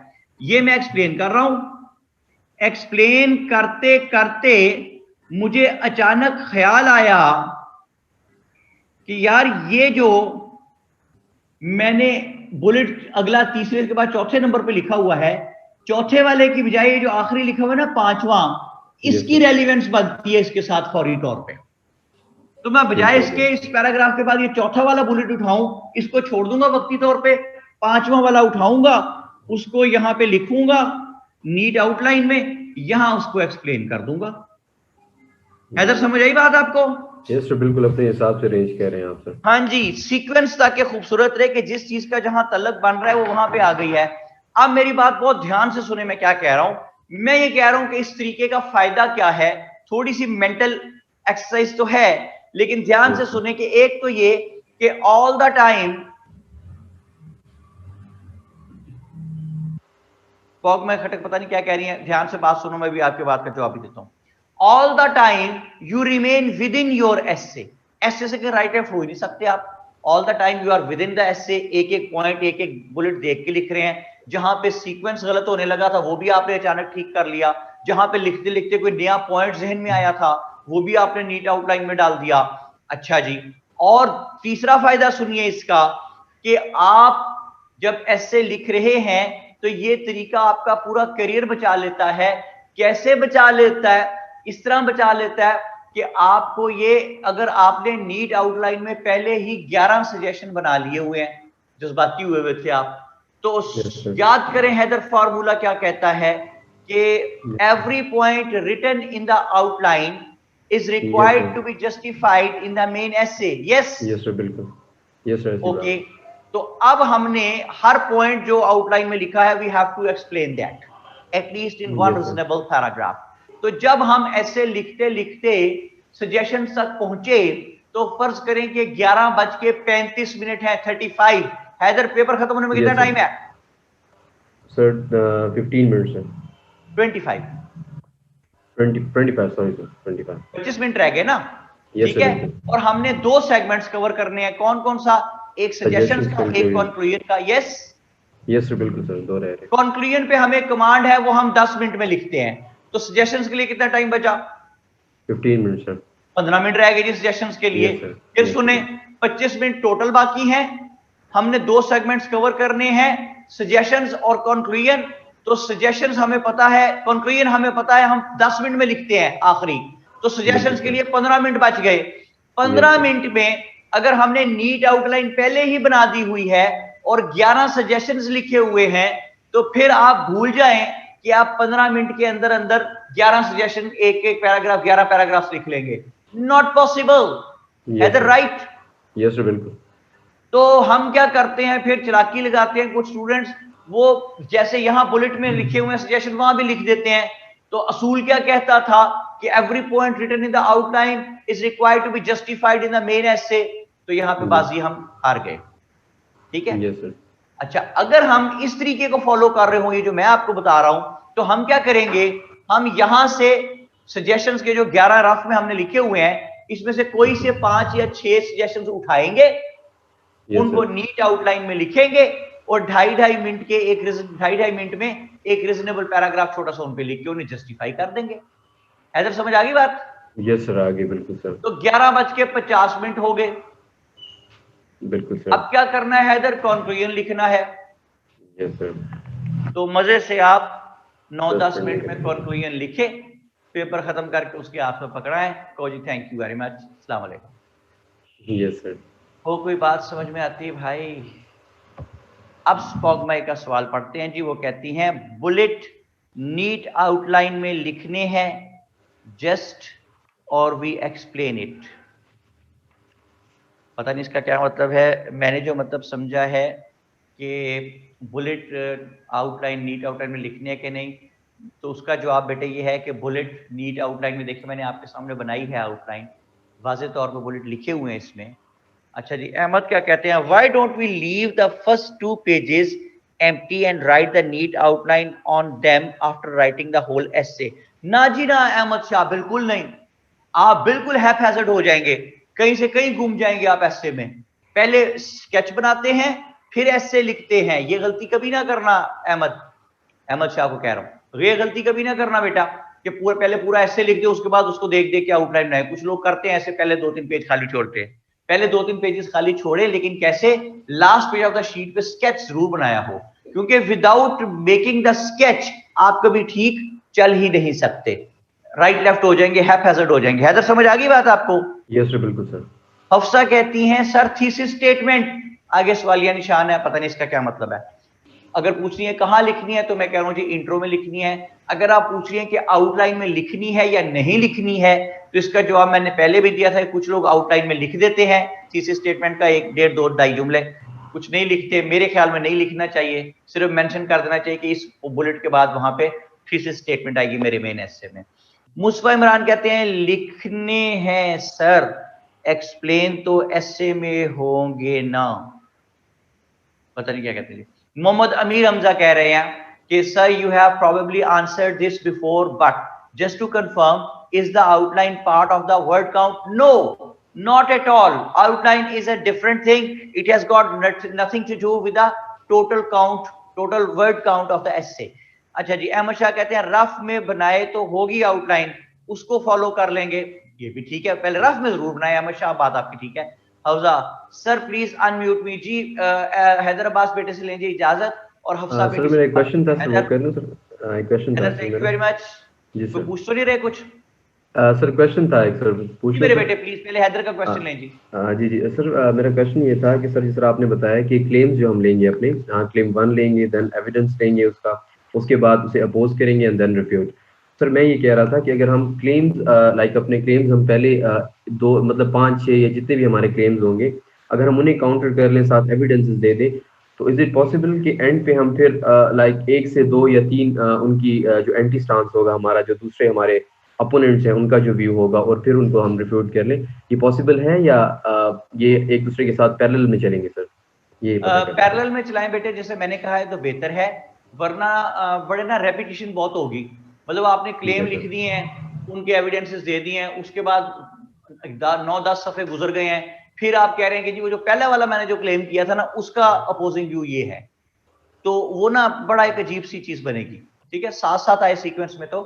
ये मैं एक्सप्लेन कर रहा हूं, एक्सप्लेन करते करते मुझे अचानक ख्याल आया कि यार ये जो मैंने बुलेट अगला तीसरे के बाद चौथे नंबर पे लिखा हुआ है, चौथे वाले की बजाय ये जो आखिरी लिखा हुआ है ना 5वां, इसकी रेलिवेंस बनती है इसके साथ फौरी तौर पे। तो मैं बजाय इसके इस पैराग्राफ के बाद ये चौथा वाला बुलेट उठाऊं, इसको छोड़ दूंगा वक्ती तौर पे, 5वां वाला उठाऊंगा, उसको यहां पे लिखूंगा नीट आउटलाइन में, यहां उसको एक्सप्लेन कर दूंगा। हैदर, समझ आई बात आपको? यस सर, बिल्कुल अपने हिसाब से रेंज कह रहे हैं आप सर। हाँ जी, सीक्वेंस ताकि खूबसूरत रहे कि जिस चीज का जहां तलक बन रहा है वो वहां पे आ गई है। अब मेरी बात बहुत ध्यान से सुने, मैं क्या कह रहा हूं। मैं ये कह रहा हूं कि इस तरीके का फायदा क्या है, थोड़ी सी मेंटल एक्सरसाइज तो है, लेकिन ध्यान से सुने कि एक तो ये कि ऑल द टाइम स्पॉक में खटक पता नहीं क्या कह रही है, ध्यान से बात सुनो, मैं भी आपकी बात का जवाब भी देता हूँ। All the time you remain within your essay, essay से राइट लेफ्ट हो ही नहीं सकते आप। All the time you are within the essay, एक एक पॉइंट एक एक बुलेट देख के लिख रहे हैं। जहां पे सीक्वेंस गलत होने लगा था वो भी आपने अचानक ठीक कर लिया, जहां पे लिखते लिखते कोई नया पॉइंट जहन में आया था वो भी आपने नीट आउटलाइन में डाल दिया। अच्छा जी, और तीसरा फायदा सुनिए इसका, कि आप जब ऐसे लिख रहे हैं तो ये तरीका आपका पूरा करियर बचा लेता है। कैसे बचा लेता है? इस तरह बचा लेता है कि आपको ये, अगर आपने नीट आउटलाइन में पहले ही 11 सजेशन बना लिए हुए हैं, जज्बाती हुए थे आप, तो याद करें हैदर फार्मूला क्या कहता है कि every point written in the outline is required to be justified in the main essay. Yes sir, बिल्कुल, यस सर। ओके, तो अब हमने हर पॉइंट जो आउटलाइन में लिखा है we have to explain that at least in one reasonable paragraph. तो जब हम ऐसे लिखते लिखते सजेशन तक पहुंचे तो फर्ज करें कि 11:35 है, 35। हैदर, पेपर खत्म होने में कितना टाइम है? सर 15 मिनट्स है। 25 सॉरी सर, 25 25 मिनट रह गए ना? ठीक है, और हमने 2 सेगमेंट्स कवर करने हैं। कौन कौन सा? एक सजेशंस का, एक कंक्लूजन का। यस सर, बिल्कुल सर, 2 रह रहे। कंक्लूजन पे हमें कमांड है, वो हम 10 मिनट में लिखते हैं। तो सजेशंस के लिए कितना टाइम बचा? 15 मिनट सर। 15 मिनट रह गए जी सजेशंस के लिए। फिर सुने, 25 मिनट टोटल बाकी हैं। हमने 2 सेगमेंट्स कवर करने हैं, सजेशंस और कंक्लूजन। तो सजेशंस हमें पता है, कंक्लूजन हमें पता है, हम 10 मिनट में लिखते हैं आखिरी। तो सजेशंस के लिए 15 मिनट बच गए। 15 मिनट में अगर हमने नीट आउटलाइन पहले ही बना दी हुई है और 11 सजेशंस लिखे हुए हैं, तो फिर आप भूल जाएं कि आप 15 मिनट के अंदर अंदर 11 सजेशन, एक एक पैराग्राफ, 11 पैराग्राफ लिख लेंगे। Not possible. Haider right? Yes sir, बिल्कुल। तो हम क्या करते हैं, फिर चालाकी लगाते हैं कुछ स्टूडेंट्स, वो जैसे यहां बुलेट में लिखे हुए सजेशन वहां भी लिख देते हैं। तो असूल क्या कहता था कि every point written in the outline is required to be justified in the main essay. तो यहां पे बाजी हम हार गए। ठीक है? Yes sir. अच्छा, अगर हम इस तरीके को फॉलो कर रहे हो, ये जो मैं आपको बता रहा हूं, तो हम क्या करेंगे, हम यहां से सजेशंस के जो 11 रफ में हमने लिखे हुए हैं, इसमें से कोई से 5 या 6 सजेशंस उठाएंगे, उनको नीट आउटलाइन में लिखेंगे और 2.5 मिनट के 2.5 मिनट में एक रीजनेबल पैराग्राफ छोटा सा उन पे लिख के उन्हें जस्टिफाई कर देंगे। हैदर, समझ आ गई बात? यस सर, आगे बिल्कुल सर। तो 11:50 हो गए। बिल्कुल सर। अब क्या करना है हैदर? कंक्लूजन लिखना है। Yes sir. तो मजे से आप 9-10 मिनट में कंक्लूजन लिखे, पेपर खत्म करके उसके हाथ में पकड़ाएं। को जी थैंक यू वेरी मच, अस्सलाम वालेकुम। Yes sir. हो कोई बात समझ में आती है भाई? अब स्पॉगमाई का सवाल पढ़ते हैं जी। वो कहती हैं बुलेट नीट आउटलाइन में लिखने हैं जस्ट और वी एक्सप्लेन इट। पता नहीं इसका क्या मतलब है। मैंने जो मतलब समझा है कि बुलेट आउटलाइन नीट आउटलाइन में लिखने है कि नहीं, तो उसका जवाब बेटे ये है कि बुलेट नीट आउटलाइन में, देखिए मैंने आपके सामने बनाई है आउटलाइन, वाज़े तौर पर बुलेट लिखे हुए हैं इसमें। अच्छा जी, अहमद क्या कहते हैं, why don't we leave the first 2 pages empty and write the neat outline on them after writing the whole essay. ना जी ना अहमद शाह, बिल्कुल नहीं। आप बिल्कुल हैफहैज़र्ड हो जाएंगे, कहीं से कहीं घूम जाएंगे आप एसे में। पहले स्केच बनाते हैं फिर एसे लिखते हैं, ये गलती कभी ना करना अहमद शाह को कह रहा हूं, ये गलती कभी ना करना बेटा कि पहले पूरा एसे लिख दो, उसके बाद उसको देख देख के आउटलाइन बनाए। कुछ लोग करते हैं ऐसे, पहले 2-3 पेज खाली छोड़ते हैं। पहले 2-3 पेजेस खाली छोड़े, लेकिन कैसे, last page of the sheet पे स्केच जरूर बनाया हो, क्योंकि विदाउट मेकिंग द स्केच आप कभी ठीक चल ही नहीं सकते। राइट लेफ्ट हो जाएंगे, हैफहैज़र्ड हो जाएंगे। हैदर, समझ आ गई बात आपको? यस सर, बिल्कुल सर। हफ्सा कहती हैं सर थीसिस स्टेटमेंट, आगे सवालिया निशान है, पता नहीं इसका क्या मतलब है। अगर पूछ रही है कहाँ लिखनी है, तो मैं कह रहा हूँ जी इंट्रो में लिखनी है। अगर आप पूछ रही हैं कि आउटलाइन में लिखनी है या नहीं लिखनी है, तो इसका जवाब मैंने पहले भी दिया था। कुछ लोग आउटलाइन में लिख देते हैं थीसिस स्टेटमेंट का 1, 1.5, 2, 2.5 जुमले, कुछ नहीं लिखते। मेरे ख्याल में नहीं लिखना चाहिए, सिर्फ मेंशन कर देना चाहिए कि इस बुलेट के बाद वहां पे थीसिस स्टेटमेंट आएगी मेरे मेन एसे में। मुस्तफा इमरान कहते हैं लिखने हैं सर, एक्सप्लेन तो एसे में होंगे ना। पता नहीं क्या कहते हैं। मोहम्मद अमीर हमजा कह रहे हैं कि sir you have probably answered this before, but just to confirm, is the outline part of the word count? No, not at all. Outline is a different thing. It has got nothing to do with the total count, total word count of the essay. अच्छा जी, अहमद शाह कहते हैं rough में बनाए तो होगी outline, उसको follow कर लेंगे, ये भी ठीक है, पहले रफ में जरूर बनाए। अहमद शाह, बात आपकी ठीक है। हफ्सा सर प्लीज अनम्यूट मी जी। हैदराबाद बेटे से लेंगे इजाजत, और हफ्सा बेटे सर मेरा एक क्वेश्चन था, सर वो कर लूं सर? एक क्वेश्चन था। Thank you very much. जी कोई सर। पूछ तो नहीं रहे कुछ? सर क्वेश्चन था एक, सर पूछ मेरे बेटे प्लीज पहले हैदर का क्वेश्चन लें जी। जी जी सर, मेरा क्वेश्चन ये था कि सर जिस तरह आपने बताया कि क्लेम्स जो हम लेंगे अपने, क्लेम 1 लेंगे, देन एविडेंस लेंगे उसका, उसके बाद उसे अपोज करेंगे एंड देन रिफ्यूट। सर मैं ये कह रहा था कि अगर हम क्लेम्स लाइक अपने क्लेम्स हम पहले 2 मतलब 5 6 या जितने भी हमारे क्लेम्स होंगे, अगर हम उन्हें काउंटर कर लें, साथ एविडेंसेस दे दें, तो इज इट पॉसिबल कि एंड पे हम फिर लाइक 1 से 2 या 3 उनकी जो एंटी स्टांस होगा हमारा, जो दूसरे हमारे अपोनेंट्स हैं उनका जो व्यू होगा, और फिर उनको हम रिफ्यूट कर लें, ये पॉसिबल है या ये एक दूसरे के साथ पैरेलल में चलेंगे सर? ये पैरेलल में चलाएं बेटे, जैसे मैंने कहा है तो बेहतर है, वरना बड़े ना रेपिटेशन बहुत होगी। मतलब आपने क्लेम लिख दिए हैं, उनके एविडेंसेस दे दिए हैं, उसके बाद 9-10 सफ़े गुजर गए हैं, फिर आप कह रहे हैं कि जी वो जो पहला वाला मैंने जो क्लेम किया था ना, उसका अपोजिंग व्यू ये है, तो वो ना बड़ा एक अजीब सी चीज बनेगी। ठीक है, साथ साथ आए सीक्वेंस में तो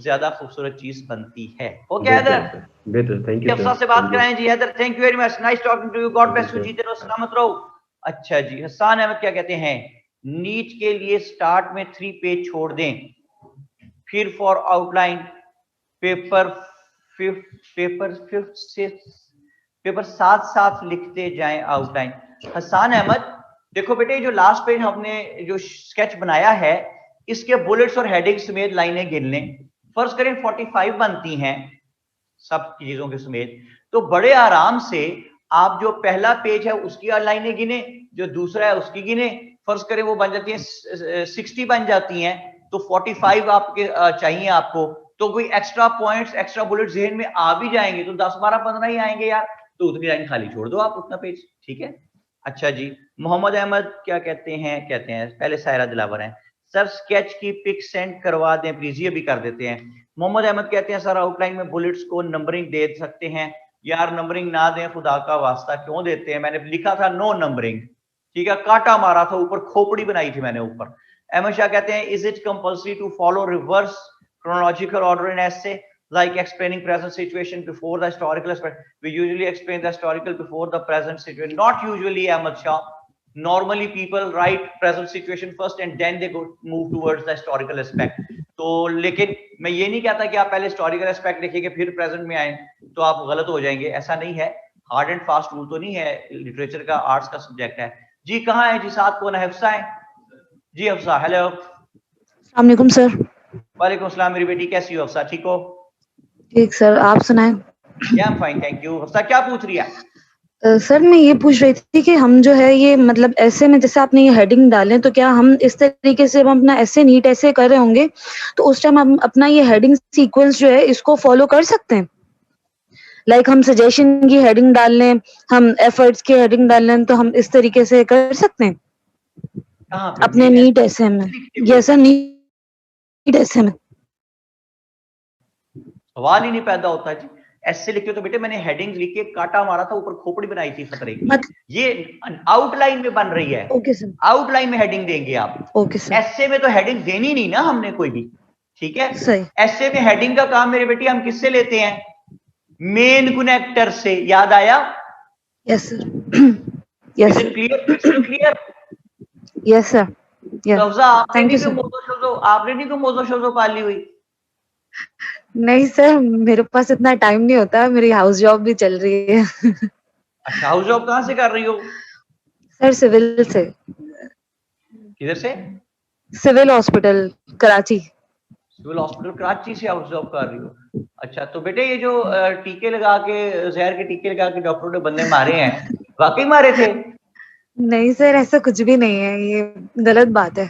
ज्यादा खूबसूरत चीज बनती है। ओके हैदर, बेहतर, थैंक यू सर से बात कराएं जी। Haider thank you very much, nice talking to you, God bless you, जीते रहो, सलामत रहो। अच्छा जी, हसन अहमद क्या कहते हैं, नीट के लिए स्टार्ट में 3 पेज छोड़ दें, फिर फॉर आउटलाइन पेपर 5 साथ साथ लिखते जाएं आउटलाइन। हसन अहमद देखो बेटे, जो लास्ट पेज हमने जो स्केच बनाया है, इसके बुलेट्स और हेडिंग समेत लाइनें गिन लें। फर्ज करें 45 बनती हैं सब चीजों के समेत, तो बड़े आराम से आप जो पहला पेज है उसकी लाइनें गिने, जो दूसरा है उसकी गिने, फर्ज करें वो बन जाती हैं 60 बन जाती हैं, तो 45 आपके चाहिए आपको, तो कोई एक्स्ट्रा पॉइंट्स एक्स्ट्रा बुलेट जेहन में आ भी जाएंगे तो 10 12 15 ही आएंगे यार, तो उतनी लाइन खाली छोड़ दो आप, उतना पेज। ठीक है। अच्छा जी, मोहम्मद अहमद क्या कहते हैं पहले सायरा दिलावर हैं, सर स्केच की पिक सेंड करवा दें प्लीज, ये भी कर देते हैं। मोहम्मद अहमद कहते हैं सर आउटलाइन में बुलेट्स को नंबरिंग दे सकते हैं? यार नंबरिंग ना दें, खुदा का वास्ता क्यों देते हैं, मैंने लिखा था नो नंबरिंग, ठीक है, काटा मारा था ऊपर, खोपड़ी बनाई थी मैंने ऊपर। अहमद शाह कहते हैं is it compulsory to follow reverse chronological order in essay, like explaining present situation before the historical aspect? We usually explain the historical before the present situation. Not usually, Ahmad Shah. Normally people write present situation first and then they go move towards the historical aspect. तो लेकिन मैं ये नहीं कहता कि आप पहले historical aspect लिखिए फिर present में आए, तो आप गलत हो जाएंगे, ऐसा नहीं है। हार्ड एंड फास्ट रूल तो नहीं है, लिटरेचर का आर्ट्स का सब्जेक्ट है जी। कहाँ है जी, साथ कौन है? हफ्सा है जी। हफ्सा हेलो, अस्सलाम वालेकुम सर। वालेकुम सलाम मेरी बेटी, कैसी हो हफ्सा, ठीक हो? ठीक सर, आप सुनाएं। या फाइन थैंक यू। हफ्सा क्या पूछ रही है? सर मैं ये पूछ रही थी कि हम जो है ये मतलब ऐसे में जैसे आपने ये हेडिंग डाले, तो क्या हम इस तरीके से हम अपना ऐसे नीट ऐसे कर रहे होंगे तो उस टाइम हम अपना ये हेडिंग सीक्वेंस जो है इसको फॉलो कर सकते हैं? लाइक हम सजेशन की हेडिंग डाल लें, हम एफर्ट्स की हेडिंग डाल लें, तो हम इस तरीके से कर सकते हैं अपने नीट ऐसे में? ये सर नीट ऐसे में सवाल ही नहीं पैदा होता जी। ऐसे लिखे तो बेटे मैंने हेडिंग लिख के काटा मारा था ऊपर, खोपड़ी बनाई थी खतरे की। ये आउटलाइन में बन रही है। ओके सर, आउटलाइन में हेडिंग देंगे आप। Okay sir. ऐसे में तो हेडिंग देनी नहीं ना हमने कोई भी, ठीक है। सही। ऐसे में हेडिंग का काम मेरे बेटी हम किससे लेते हैं? मेन कनेक्टर से, याद आया? Yes sir, yes clear? Yes sir, yes. आपने नहीं तो मोजो शोजो पाली हुई? नहीं सर, मेरे पास इतना टाइम नहीं होता, मेरी हाउस जॉब भी चल रही है। अच्छा, हाउस जॉब कहाँ से कर रही हो? सर सिविल से। किधर से? Civil hospital Karachi. Civil hospital Karachi से हाउस जॉब कर रही हो? अच्छा, तो बेटे ये जो टीके लगा के, जहर के टीके लगा के डॉक्टरों ने बंदे मारे हैं, वाकई मारे थे? नहीं सर, ऐसा कुछ भी नहीं है, ये गलत बात है।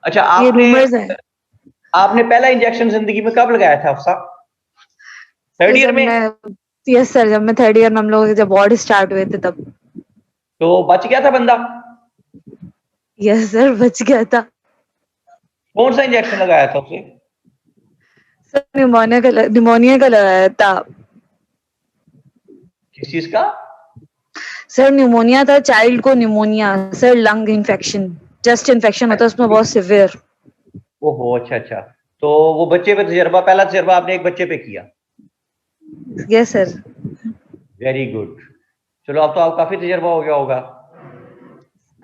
अच्छा, ये रूमर्स है। आपने पहला इंजेक्शन जिंदगी में कब लगाया था अफसा? 3rd ईयर में? यस सर, जब मैं 3rd ईयर में हम लोग जब वार्ड स्टार्ट हुए थे तब। तो बच गया था बंदा? यस सर, बच गया था। कौन सा इंजेक्शन लगाया था उसे? सर निमोनिया का लगाया था। किस चीज का? सर निमोनिया था, चाइल्ड को pneumonia sir, lung infection, chest infection होता है उसमें बहुत सिवियर। ओहो, अच्छा अच्छा। तो वो बच्चे पे तजर्बा, पहला तजर्बा आपने एक बच्चे पे किया? Yes sir. Very good. चलो अब तो आप काफी तजर्बा हो गया होगा।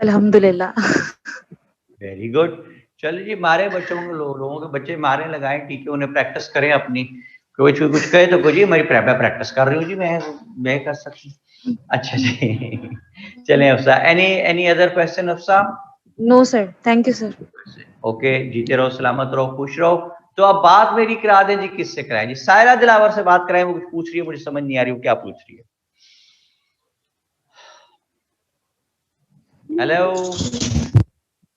अल्हम्दुलिल्लाह। Very good. चलिए जी, मारे बच्चों को, लोगों के बच्चे मारे लगाएं, ठीक है, उन्हें प्रैक्टिस करें अपनी। कोई कुछ कहे तो कोई जी मेरी प्रैक्टिस कर रही हूँ जी, मैं कर सकती हूँ। अच्छा जी। चलें Afsa, any other question Afsa? No sir, thank you sir. Okay, जीते रहो, सलामत रहो, खुश रहो। तो अब बात मेरी करा दें जी, किससे कराएं जी? सायरा दिलावर से बात कराएं, वो कुछ पूछ रही है, मुझे समझ नहीं आ रही वो क्या पूछ रही है। हेलो।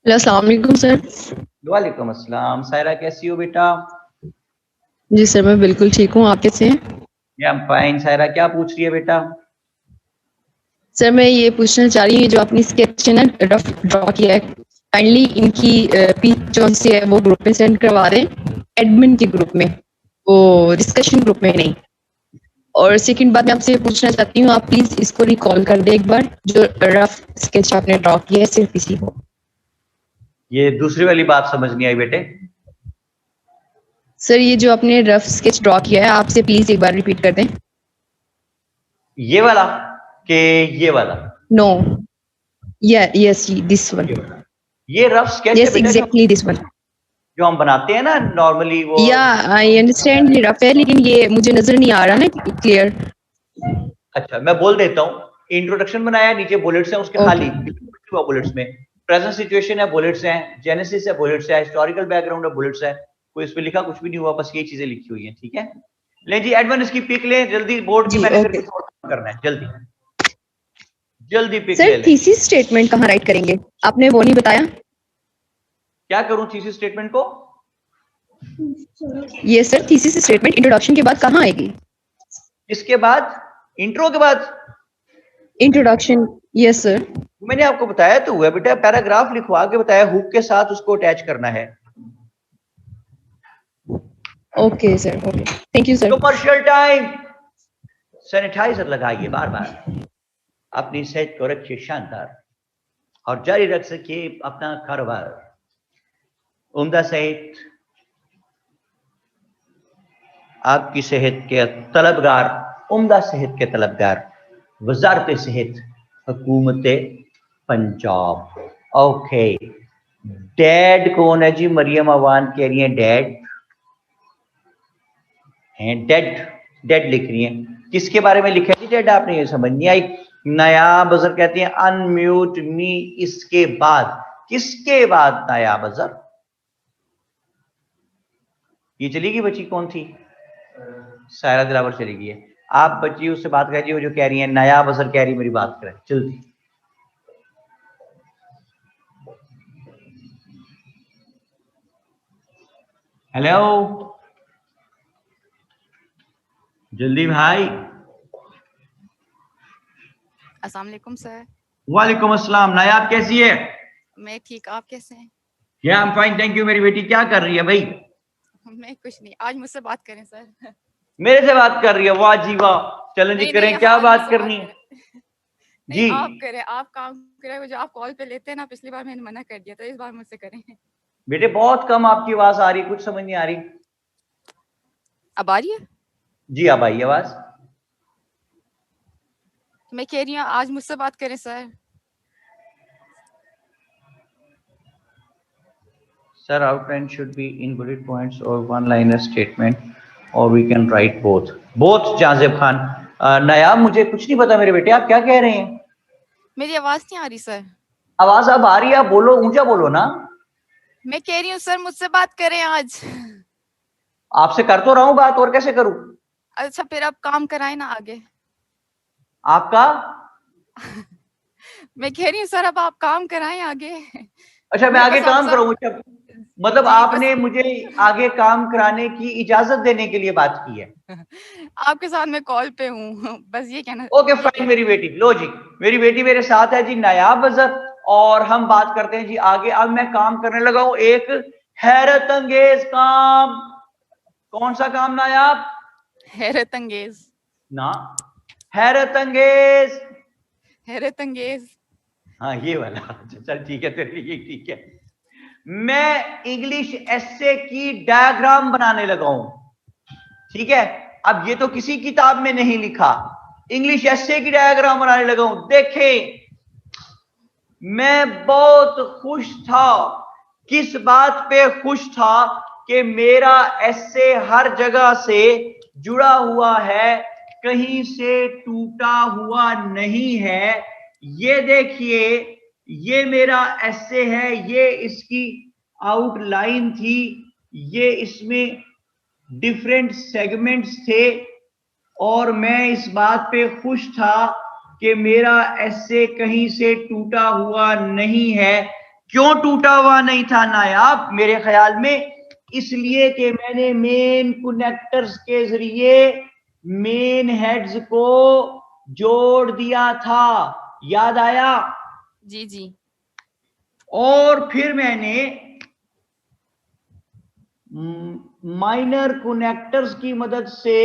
हेलो, अस्सलाम वालेकुम सर। वालेकुम अस्सलाम। सायरा कैसी हो बेटा? जी सर, मैं बिल्कुल ठीक हूँ, आप कैसे हैं? या फाइन। सायरा क्या पूछ रही है बेटा? सर मैं ये पूछना चाह रही हूँ, जो आपने स्केच है ना रफ ड्रॉ किया है, काइंडली इनकी पिक जो सी है वो ग्रुप में सेंड करवा दें, एडमिन के ग्रुप में, वो डिस्कशन ग्रुप में नहीं। और सेकंड बात मैं आपसे पूछना चाहती हूँ, आप प्लीज इसको रिकॉल कर दें एक बार, जो रफ स्केच आपने ड्रॉ किया है सिर्फ इसी को। ये दूसरी वाली बात समझ नहीं आई बेटे। सर ये जो आपने रफ स्केच ड्रॉ किया है, आपसे प्लीज एक बार रिपीट कर दें। ये वाला कि ये वाला? No, yes this one. ये रफ स्केच है यस बेटा, एग्जैक्टली दिस वन। जो हम बनाते हैं ना नॉर्मली वो। या आई अंडरस्टैंड ये रफ है, लेकिन ये मुझे नजर नहीं आ रहा ना क्लियर। अच्छा, मैं बोल देता हूँ। इंट्रोडक्शन बनाया, नीचे बुलेट्स हैं उसके खाली, बुलेट्स में प्रेजेंट सिचुएशन है, बुलेट्स हैं, जेनेसिस है, बुलेट्स है, हिस्टोरिकल बैकग्राउंड है, बुलेट्स है। कोई इस पे लिखा कुछ भी नहीं हुआ, बस ये चीजें लिखी हुई हैं, ठीक है। ले जी एडमिन इसकी पिक ले जल्दी, बोर्ड की, जी, मैंने फिर ओके। कुछ और काम करना है, जल्दी जल्दी पिक ले सर ले। थीसिस स्टेटमेंट कहाँ राइट करेंगे, आपने वो नहीं बताया। क्या करूं थीसिस स्टेटमेंट को? ये सर थीसिस स्टेटमेंट इंट्रोडक्शन के बाद कहाँ आएगी? इसके बाद, इंट्रो के बाद। Introduction, yes sir. मैंने आपको बताया तो हुआ बेटा, पैराग्राफ लिखवा के बताया, हुक के साथ उसको अटैच करना है। Okay sir, okay, thank you sir. Commercial time. Sanitiser लगाइए बार बार, अपनी सेहत को रखिए शानदार और जारी रख सकिए अपना कारोबार। उम्दा सेहत, आपकी सेहत के तलबगार, उम्दा सेहत के तलबगार वजारत सेहत, हुकूमत पंजाब। ओके, डैड कौन है जी? मरियम अवान कह रही है डैड हैं, डेड डेड लिख रही है। किसके बारे में लिखा है जी डेड? आपने ये समझ नहीं आई। नया बजर कहती है अनम्यूट मी, इसके बाद, किसके बाद नया बजर? ये चली गई बच्ची, कौन थी? सायरा दिलावर चली गई है। आप बच्ची उससे बात कीजिए, वो जो कह रही है नया बजर कह रही, मेरी बात करें जल्दी। हेलो जल्दी भाई। अस्सलाम वालेकुम सर। वालेकुम अस्सलाम। नायाब कैसी है? मैं ठीक, आप कैसे हैं? या I am fine thank you. मेरी बेटी क्या कर रही है भाई? मैं कुछ नहीं, आज मुझसे बात करें सर। मेरे से बात कर रही है? वाह जी वाह, चलें जी, करें, क्या आज बात मुझसे करनी है नहीं, जी? आप करें, आप काम करें, जो आप कॉल पे लेते हैं ना, पिछली बार मैंने मना कर दिया था, इस बार मुझसे करें। बेटे बहुत कम आपकी आवाज आ रही, कुछ समझ नहीं आ रही। अब आ रही है? जी अब आई आवाज। मैं कह रही हूँ आज मुझसे बात करें sir. Sir outline should be in bullet points or one liner statement or we can write both Jazib Khan. Nayab मुझे कुछ नहीं पता मेरे बेटे, आप क्या कह रहे हैं? मेरी आवाज नहीं आ रही सर? आवाज अब आ रही है, आप बोलो, ऊंचा बोलो ना। मैं कह रही हूँ सर मुझसे बात करें आज। आपसे कर तो रहा हूँ बात, और कैसे करूं? अच्छा फिर आप काम कराए ना आगे। आपका? मैं कह रही हूँ सर अब आप काम कराएं आगे। अच्छा मैं आगे काम करूँ? मतलब आपने मुझे आगे काम कराने की इजाजत देने के लिए बात की है? आपके साथ मैं कॉल पे हूँ, बस ये कहना। ओके फाइन मेरी बेटी। लो जी, मेरी बेटी मेरे साथ है जी नायाब अजहर, और हम बात करते हैं जी आगे। अब मैं काम करने लगा हूँ एक हैरत अंगेज काम, कौन सा काम नायाब? हैरत अंगेज। ना, हैरत अंगेज, हैरत अंगेज। हाँ ये वाला। चल ठीक है, तेरे लिए ठीक है। मैं इंग्लिश एसे की डायग्राम बनाने लगा हूं, ठीक है। अब ये तो किसी किताब में नहीं लिखा, इंग्लिश एसे की डायग्राम बनाने लगा हूं। देखें, मैं बहुत खुश था। किस बात पे खुश था? कि मेरा एसे हर जगह से जुड़ा हुआ है, कहीं से टूटा हुआ नहीं है। ये देखिए, ये मेरा एसे है, ये इसकी आउटलाइन थी, ये इसमें डिफरेंट सेगमेंट्स थे, और मैं इस बात पे खुश था कि मेरा एसे कहीं से टूटा हुआ नहीं है। क्यों टूटा हुआ नहीं था नायाब मेरे ख्याल में? इसलिए कि मैंने मेन कनेक्टर्स के जरिए मेन हेड्स को जोड़ दिया था। याद आया? जी जी। और फिर मैंने माइनर कनेक्टर्स की मदद से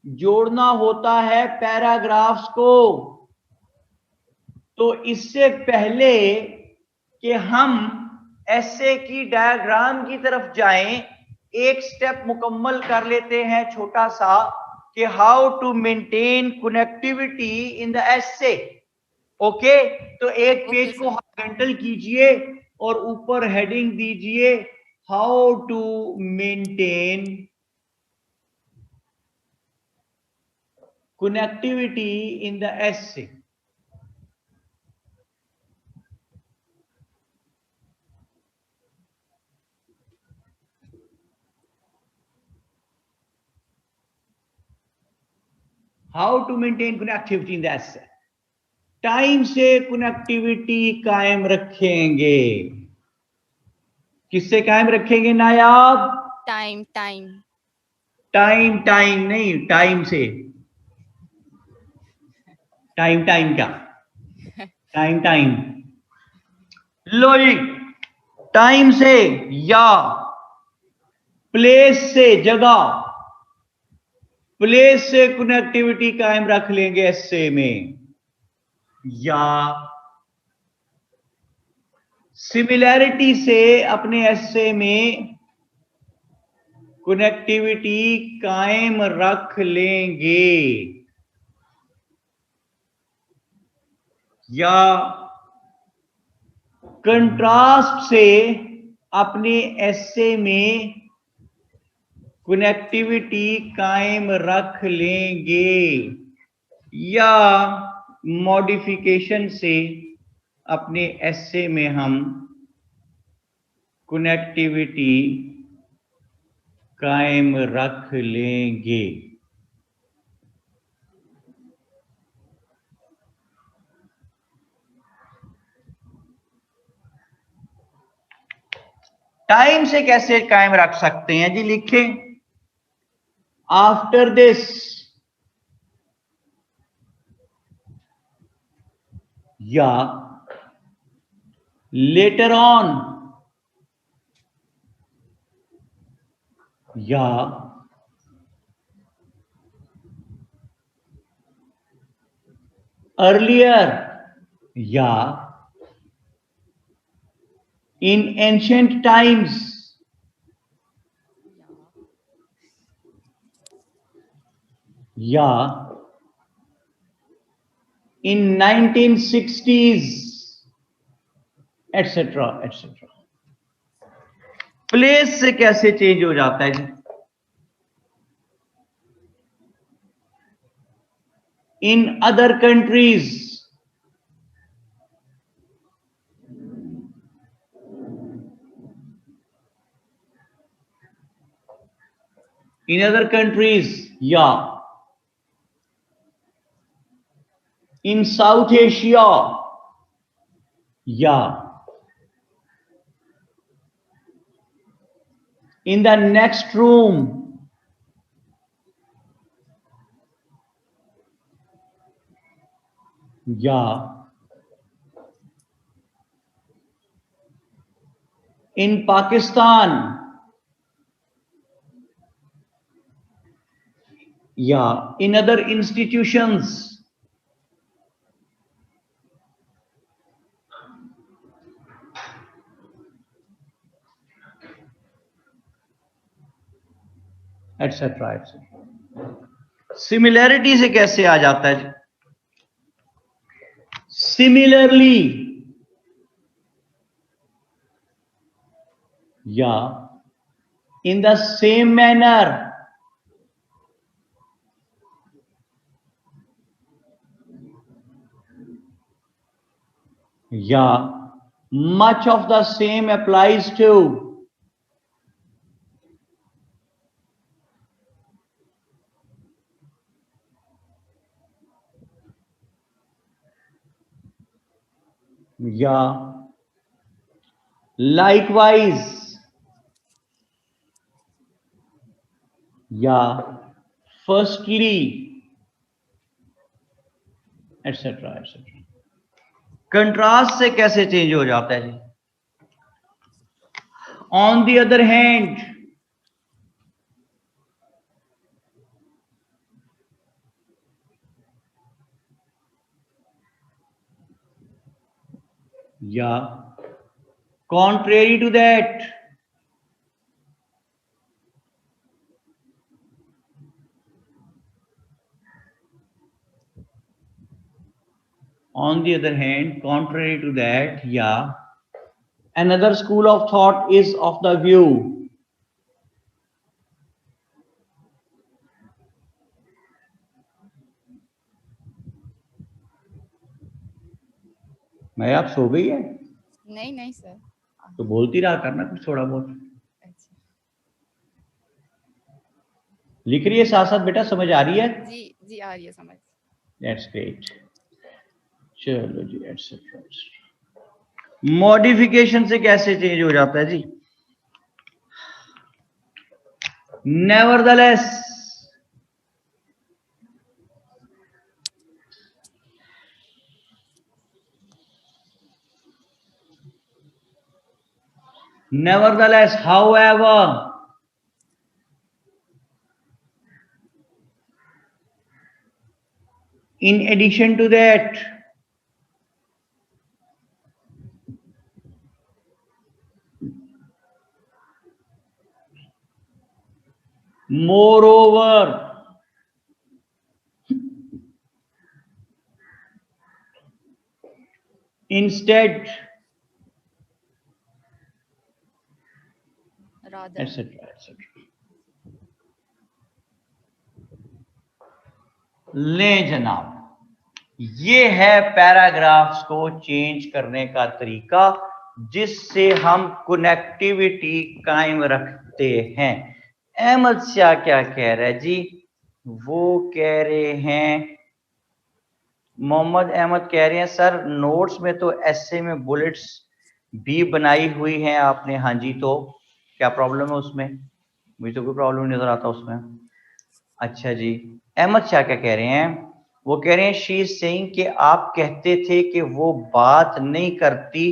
जोड़ना होता है पैराग्राफ्स को। तो इससे पहले कि हम एसे की डायग्राम की तरफ जाएं, एक स्टेप मुकम्मल कर लेते हैं छोटा सा, कि how to maintain connectivity in the essay. Okay, तो एक पेज को हॉरिजॉन्टल कीजिए और ऊपर हेडिंग दीजिए how to maintain connectivity in the essay. How to maintain connectivity in the essay. Time से कनेक्टिविटी कायम रखेंगे। किससे कायम रखेंगे Nayab? Time time. Time time नहीं, टाइम से। टाइम टाइम क्या? टाइम टाइम लो जी, टाइम से या प्लेस से, जगह, प्लेस से कनेक्टिविटी कायम रख लेंगे एसे में, या सिमिलैरिटी से अपने एसे में कनेक्टिविटी कायम रख लेंगे, या कंट्रास्ट से अपने एसे में कनेक्टिविटी कायम रख लेंगे, या मॉडिफिकेशन से अपने एसे में हम कनेक्टिविटी कायम रख लेंगे। टाइम से कैसे कायम रख सकते हैं जी? लिखें, आफ्टर दिस, या लेटर ऑन, या अर्लियर, या इन एंशिएंट टाइम्स, या इन 1960s, एटसेट्रा एटसेट्रा। प्लेस से कैसे चेंज हो जाता है जी? In other countries, in other countries, या in South Asia, या in the next room, या in Pakistan, yeah, in other institutions, etc. Similarity से कैसे आ जाता है जी? सिमिलरली, या इन द सेम मैनर, या much of the same applies to, या likewise, या firstly, etc. etc. कंट्रास्ट से कैसे चेंज हो जाता है जी? ऑन दी अदर हैंड, या contrary to that, on the other hand, contrary to that, yeah, another school of thought is of the view, मैं आप सो गई है? नहीं नहीं सर। तो बोलती रहा करना कुछ थोड़ा बहुत। अच्छा। लिख रही है साथ साथ बेटा, समझ आ रही है? जी जी आ रही है समझ। That's great. चलो जी, etc. मॉडिफिकेशन से कैसे चेंज हो जाता है जी? Nevertheless, nevertheless, however, in addition to that, moreover, instead, rather, etc. etc. ले जनाब, ये है पैराग्राफ्स को चेंज करने का तरीका जिससे हम कनेक्टिविटी कायम रखते हैं। अहमद शाह क्या कह रहा है जी? वो कह रहे हैं, मोहम्मद अहमद कह रहे हैं सर नोट्स में तो ऐसे में बुलेट्स भी बनाई हुई हैं आपने। हाँ जी, तो क्या प्रॉब्लम है उसमें? मुझे तो कोई प्रॉब्लम नहीं नजर आता उसमें। अच्छा जी, अहमद शाह क्या कह रहे हैं? वो कह रहे हैं शी इज सेइंग कि आप कहते थे कि वो बात नहीं करती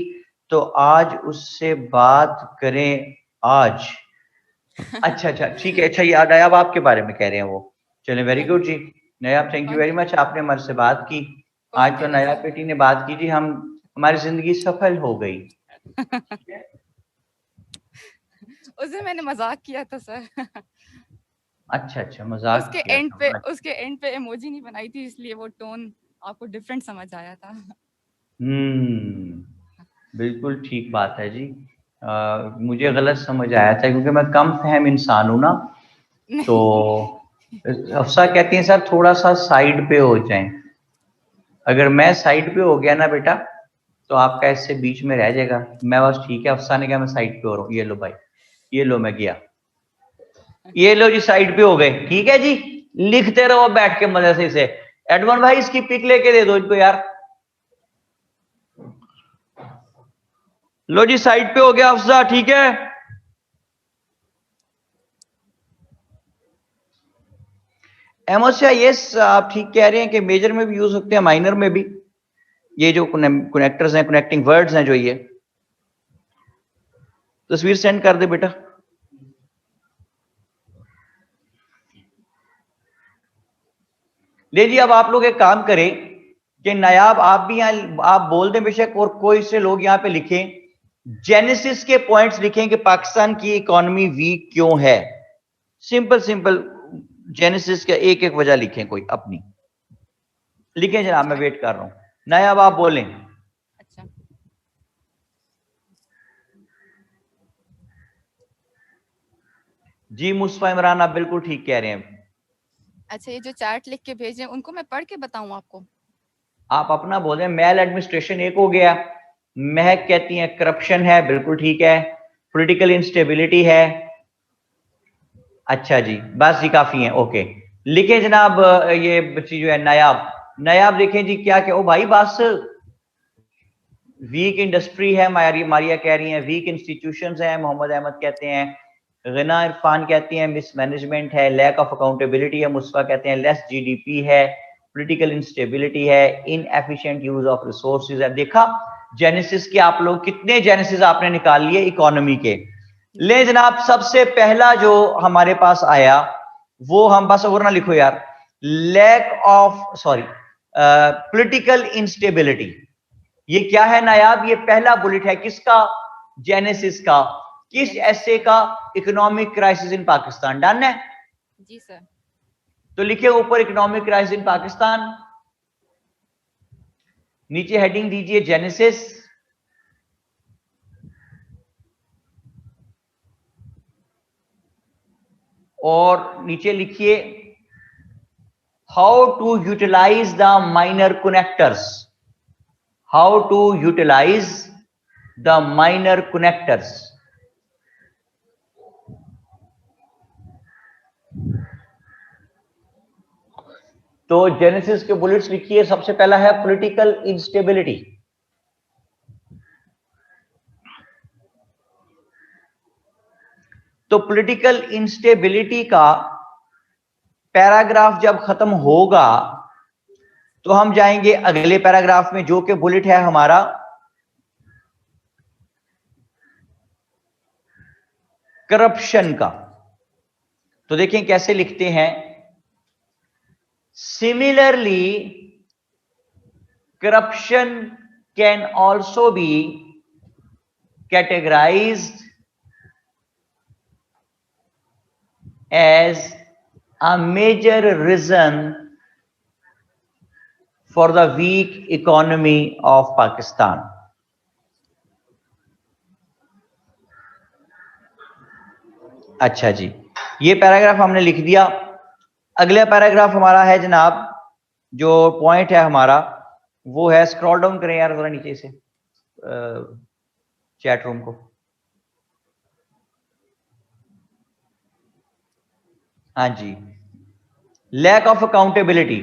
तो आज उससे बात करें आज। अच्छा अच्छा ठीक है, अच्छा याद आया, अब आपके बारे में कह रहे हैं वो। चलें, वेरी गुड जी Nayab, thank you very much, आपने हमारे से बात की। आज तो नयाब बेटी ने बात की जी, हम हमारी जिंदगी सफल हो गई। उस दिन मैंने मजाक किया था सर। अच्छा अच्छा, मजाक उसके एंड पे इमोजी नहीं बनाई थी, इसलिए वो टोन आपको डिफरेंट समझ आया था। बिल्कुल ठीक बात है जी। मुझे गलत समझ आया था क्योंकि मैं कम फहम इंसान हूं ना। तो अफसा कहती हैं सर थोड़ा सा साइड पे हो जाएं। अगर मैं साइड पे हो गया ना बेटा तो आपका इससे बीच में रह जाएगा। मैं बस ठीक है, अफसा ने कहा मैं साइड पे हो रहा हूँ, ये लो भाई, ये लो मैं गया, ये लो जी साइड पे हो गए। ठीक है जी, लिखते रहो बैठ के मजे से इसे। एडवन भाई इसकी पिक लेके दे दो इनको यार। लो जी साइड पे हो गया अफसा, ठीक है। अहमद शाह यस, आप ठीक कह रहे हैं कि मेजर में भी यूज होते हैं, माइनर में भी। ये जो कनेक्टर्स हैं, कनेक्टिंग वर्ड्स हैं जो ये तस्वीर सेंड कर दे बेटा। ले जी, अब आप लोग एक काम करें कि नायाब आप भी यहां आप बोल दें बेशक, और कोई से लोग यहां पे लिखें, जेनेसिस के पॉइंट्स लिखें कि पाकिस्तान की इकोनॉमी वीक क्यों है। सिंपल सिंपल जेनेसिस का एक एक वजह लिखें, कोई अपनी लिखें जनाब, मैं वेट कर रहा हूं। नायाब आप बोलें। अच्छा, जी मुस्तफा इमरान, आप बिल्कुल ठीक कह रहे हैं। अच्छा, ये जो चार्ट लिख के भेजे उनको मैं पढ़ के बताऊं आपको? आप अपना बोलें। मेल एडमिनिस्ट्रेशन एक हो गया, महक कहती है करप्शन है, बिल्कुल ठीक है। पॉलिटिकल इंस्टेबिलिटी है, अच्छा जी, बस जी काफी है, ओके। लिखें जनाब, ये बच्ची जो है नायाब, नायाब देखें जी क्या क्या। ओ भाई बस, वीक इंडस्ट्री है, मारिया कह रही हैं, वीक इंस्टीट्यूशंस हैं, मोहम्मद अहमद कहते हैं, गना इरफान कहती हैं मिसमैनेजमेंट है, लैक ऑफ अकाउंटेबिलिटी है, मुस्फा कहते हैं लेस जीडीपी है, पॉलिटिकल इंस्टेबिलिटी है, इनएफिशिएंट यूज ऑफ रिसोर्सेज है। देखा जेनेसिस के आप लोग कितने जेनेसिस आपने निकाल लिए इकोनॉमी के। ले जनाब, सबसे पहला जो हमारे पास आया वो हम बस और ना लिखो यार, lack of sorry political instability. ये क्या है नायाब? ये पहला बुलेट है किसका? जेनेसिस का। किस ऐसे का? Economic crisis in Pakistan. Done है जी सर। तो लिखिए ऊपर इकोनॉमिक क्राइसिस इन पाकिस्तान, नीचे हेडिंग दीजिए जेनेसिस, और नीचे लिखिए how to utilize the minor connectors, how to utilize the minor connectors. तो जेनेसिस के बुलेट्स लिखिए। सबसे पहला है पॉलिटिकल इंस्टेबिलिटी। तो पॉलिटिकल इंस्टेबिलिटी का पैराग्राफ जब खत्म होगा तो हम जाएंगे अगले पैराग्राफ में, जो कि बुलेट है हमारा करप्शन का। तो देखें कैसे लिखते हैं। Similarly corruption can also be categorised as a major reason for the weak economy of Pakistan. अच्छा जी, ये पैराग्राफ हमने लिख दिया। अगला पैराग्राफ हमारा है जनाब, जो पॉइंट है हमारा वो है, स्क्रॉल डाउन करें यार जरा नीचे से चैट रूम को। हाँ जी, लैक ऑफ अकाउंटेबिलिटी,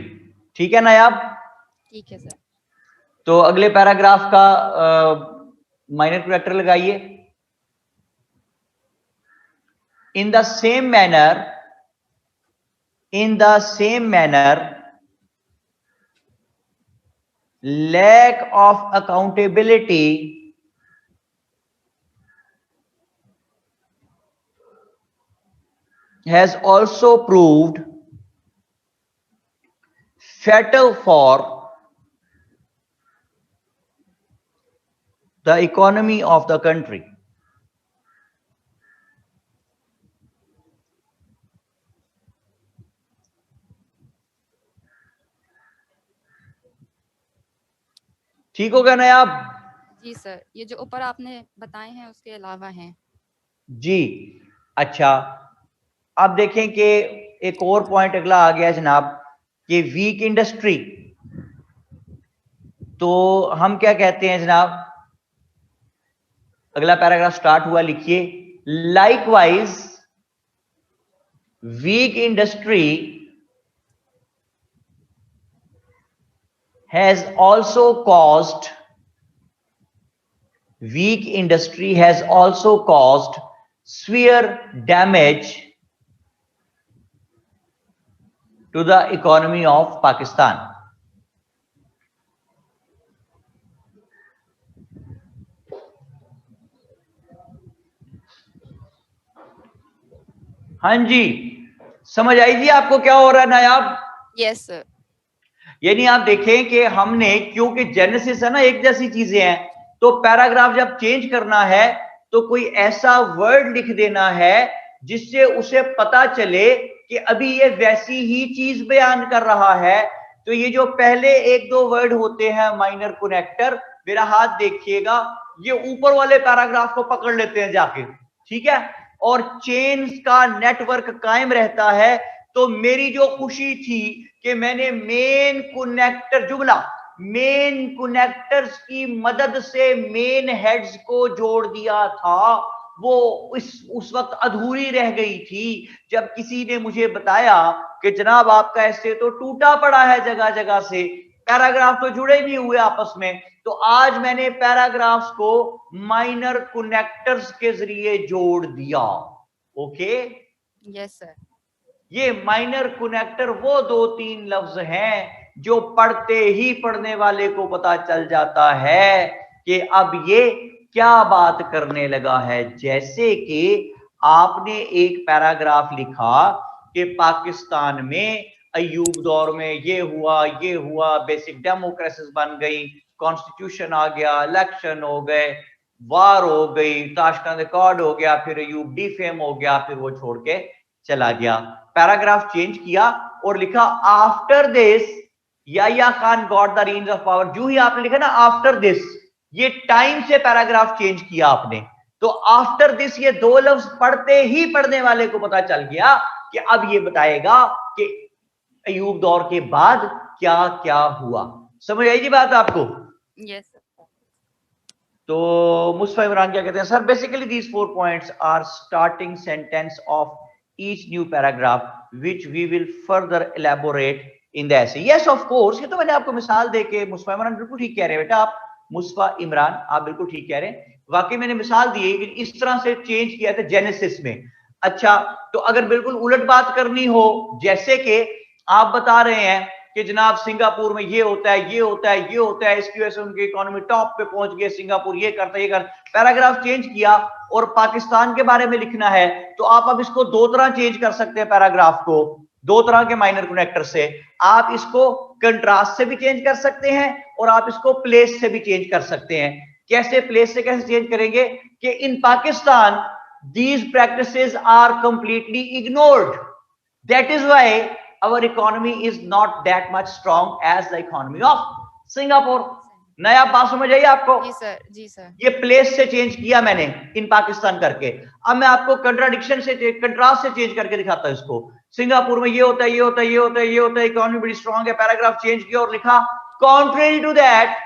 ठीक है ना यार? ठीक है सर। तो अगले पैराग्राफ का माइनर करेक्टर लगाइए। In the same manner lack of accountability has also proved fatal for the economy of the country. ठीक हो गया ना आप? जी सर, ये जो ऊपर आपने बताए हैं उसके अलावा हैं। जी अच्छा, अब देखें कि एक और पॉइंट अगला आ गया जनाब, कि वीक इंडस्ट्री। तो हम क्या कहते हैं जनाब, अगला पैराग्राफ स्टार्ट हुआ, लिखिए likewise weak industry has also caused severe damage to the economy of Pakistan. हाँ जी, समझ आई जी आपको क्या हो रहा है नायाब? Yes sir. यानी आप देखें कि हमने, क्योंकि जेनेसिस है ना, एक जैसी चीजें हैं, तो पैराग्राफ जब चेंज करना है तो कोई ऐसा वर्ड लिख देना है जिससे उसे पता चले कि अभी ये वैसी ही चीज बयान कर रहा है। तो ये जो पहले एक दो वर्ड होते हैं माइनर कनेक्टर, मेरा हाथ देखिएगा, ये ऊपर वाले पैराग्राफ को पकड़ लेते हैं जाके, ठीक है, और चेन का नेटवर्क कायम रहता है। तो मेरी जो खुशी थी कि मैंने मेन कनेक्टर, जुमला मेन कनेक्टर्स की मदद से मेन हेड्स को जोड़ दिया था, वो उस वक्त अधूरी रह गई थी जब किसी ने मुझे बताया कि जनाब आपका ऐसे तो टूटा पड़ा है जगह जगह से, पैराग्राफ तो जुड़े नहीं हुए आपस में। तो आज मैंने पैराग्राफ्स को माइनर कनेक्टर्स के जरिए जोड़ दिया। Okay, yes sir. ये माइनर कनेक्टर वो दो तीन लफ्ज हैं जो पढ़ते ही पढ़ने वाले को पता चल जाता है कि अब ये क्या बात करने लगा है। जैसे कि आपने एक पैराग्राफ लिखा कि पाकिस्तान में अयूब दौर में ये हुआ, बेसिक डेमोक्रेसीज बन गई, कॉन्स्टिट्यूशन आ गया, इलेक्शन हो गए, वार हो गई, ताशकंद अकॉर्ड हो गया, फिर अयूब डिफेम हो गया, फिर वो छोड़ के चला गया। पैराग्राफ चेंज किया और लिखा after this Yahya Khan got the range of power. जो ही आपने लिखा ना आफ्टर दिस, ये टाइम से पैराग्राफ चेंज किया आपने, तो आफ्टर दिस ये दो लफ्ज पढ़ते ही पढ़ने वाले को पता चल गया कि अब ये बताएगा कि अयूब दौर के बाद क्या क्या हुआ। समझ आई जी बात आपको? Yes sir. तो मुस्तफा इमरान क्या कहते हैं, sir basically these 4 points are starting sentence of each new paragraph which we will further elaborate in the essay. Yes of course, ये तो मैंने आपको मिसाल देके, मुस्तफा इमरान बिल्कुल ठीक कह रहे हैं बेटा, आप मुस्तफा इमरान आप बिल्कुल ठीक कह रहे हैं, वाकई मैंने मिसाल दी है कि इस तरह से चेंज किया था जेनेसिस में। अच्छा, तो अगर बिल्कुल उलट बात करनी हो, जैसे कि आप बता रहे हैं कि जनाब सिंगापुर में ये होता है, ये होता है, ये होता है, इसकी वजह से उनकी इकोनॉमी टॉप पे पहुंच गई, सिंगापुर ये करता है, ये कर, पैराग्राफ चेंज किया और पाकिस्तान के बारे में लिखना है, तो आप अब इसको दो तरह चेंज कर सकते हैं पैराग्राफ को, दो तरह के माइनर कनेक्टर से। आप इसको कंट्रास्ट से भी चेंज कर सकते हैं और आप इसको प्लेस से भी चेंज कर सकते हैं। कैसे प्लेस से कैसे चेंज करेंगे कि इन Pakistan these practices are completely ignored, that is why our economy is not that much strong as the economy of Singapore. नया बात समझ आई आपको? जी सर, जी सर। ये प्लेस से चेंज किया मैंने इन पाकिस्तान करके। अब मैं आपको कंट्राडिक्शन से, कंट्रास्ट से चेंज करके दिखाता हूं इसको। सिंगापुर में ये होता है, ये होता है, ये होता है, ये होता है, इकोनॉमी बड़ी स्ट्रांग है, पैराग्राफ चेंज किया और लिखा contrary to that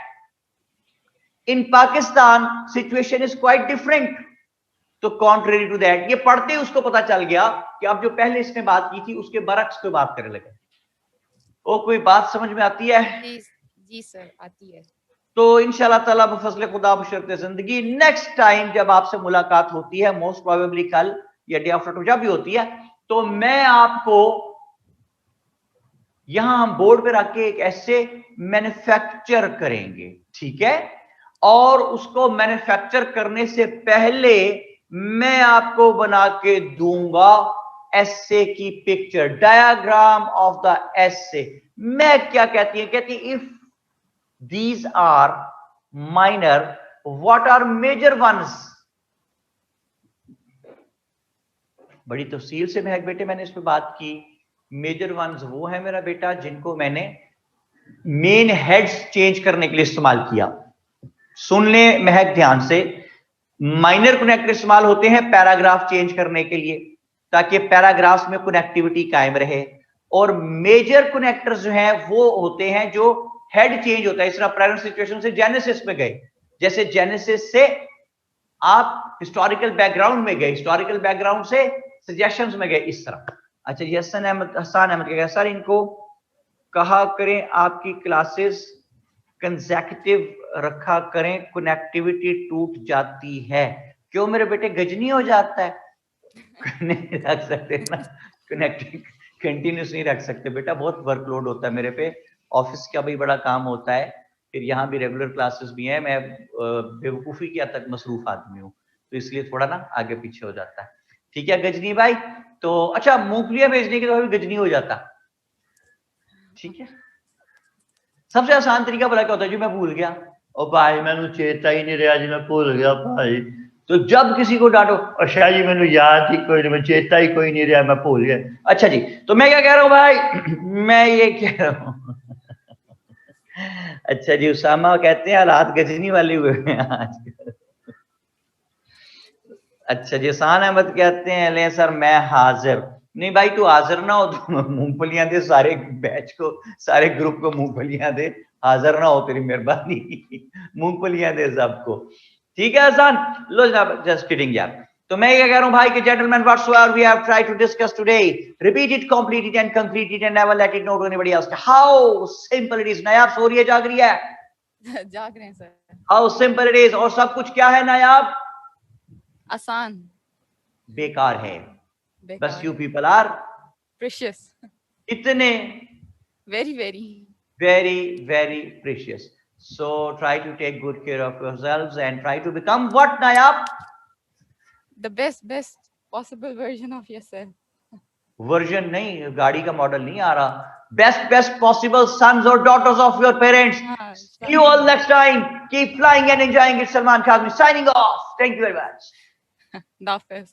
in Pakistan situation is quite different. तो कॉन्ट्रेरी टू दैट, ये पढ़ते ही उसको पता चल गया कि अब जो पहले इसने बात की थी उसके बरक्स पे बात करने लगे। ओ कोई बात समझ में आती है? जी सर, आती है। तो इंशाल्लाह ताला बफज़ल खुदा बशर्ते जिंदगी नेक्स्ट टाइम जब आपसे मुलाकात होती है, मोस्ट प्रोबेबली कल या डे आफ्टर जब भी होती है, तो मैं आपको यहां हम बोर्ड पे रख के एक ऐसे मैन्युफैक्चर करेंगे, ठीक है, और उसको मैन्युफैक्चर करने से पहले मैं आपको बना के दूंगा एसे की picture, diagram of the essay. मैं क्या कहती है, कहती if these are minor, what are major ones? बड़ी तफसील से महक बेटे मैंने इस पे बात की। मेजर वंस वो है मेरा बेटा जिनको मैंने मेन हेड्स चेंज करने के लिए इस्तेमाल किया। सुन ले महक ध्यान से, माइनर कनेक्टर इस्तेमाल होते हैं पैराग्राफ चेंज करने के लिए ताकि पैराग्राफ्स में कनेक्टिविटी कायम रहे, और मेजर कनेक्टर्स जो हैं वो होते हैं जो हेड चेंज होता है। इस तरह प्रेजेंट सिचुएशन से जेनेसिस में गए, जैसे जेनेसिस से आप हिस्टोरिकल बैकग्राउंड में गए, हिस्टोरिकल बैकग्राउंड से सजेशंस में गए, इस तरह। अच्छा जी, हसन अहमद कहेगा सर इनको कहा करें आपकी क्लासेस कंसेक्यूटिव रखा करें, कनेक्टिविटी टूट जाती है। क्यों मेरे बेटे, गजनी हो जाता है? नहीं रख सकते ना, कनेक्टिव कंटिन्यूस नहीं रख सकते बेटा, बहुत वर्कलोड होता है मेरे पे, ऑफिस का भी बड़ा काम होता है, फिर यहाँ भी रेगुलर क्लासेस भी हैं, मैं बेवकूफ़ी की हद तक मसरूफ आदमी हूँ, तो इसलिए थोड़ा ना आगे पीछे हो जाता है। ठीक है गजनी भाई, तो अच्छा, मूंगफलियां बेचने के तो अभी गजनी हो जाता, ठीक है। सबसे आसान तरीका भला क्या होता है जी? मैं भूल गया, ओ भाई मैंने चेता ही नहीं रहा जी, मैं भूल गया भाई। तो जब किसी को डांटो, अच्छा जी मैंने याद ही कोई नहीं, मैं चेता ही कोई नहीं रहा, मैं भूल गया। अच्छा जी, तो मैं क्या कह रहा हूं भाई मैं ये कह रहा हूं अच्छा जी, उसामा कहते हैं हालात गजनी वाले हुए हैं आजकल। अच्छा जी, हसान अहमद कहते हैं ले सर मैं हाजिर। नहीं भाई, तू हाजिर ना हो तो मूंगफलियां दे सारे बैच को, सारे ग्रुप को मूंगफलियां दे, हाजिर ना हो, तेरी मेहरबानी मूंगफलियां दे सबको, ठीक है हसन? लो जनाब, जस्ट किडिंग यार। तो मैं ये कह रहा हूं भाई कि gentleman, whatsoever we have tried to discuss today, repeat it, complete it and concrete it and never let it know to anybody else. How simple it is. Nayab सो रही है, जाग रही है? जाग रहे हैं sir. How simple it is. और सब कुछ क्या है नायाब? आसान। बेकार है। बेकार बस यू पीपल आर प्रेशियस। इतने very very very precious. So try to take good care of yourselves and try to become what, Nayab? the best possible version of yourself. Version नहीं, गाड़ी का मॉडल नहीं आ रहा। best possible sons or daughters of your parents. See you all next time. Keep flying and enjoying it. Salman Kazmi signing off. Thank you very much. Dafis.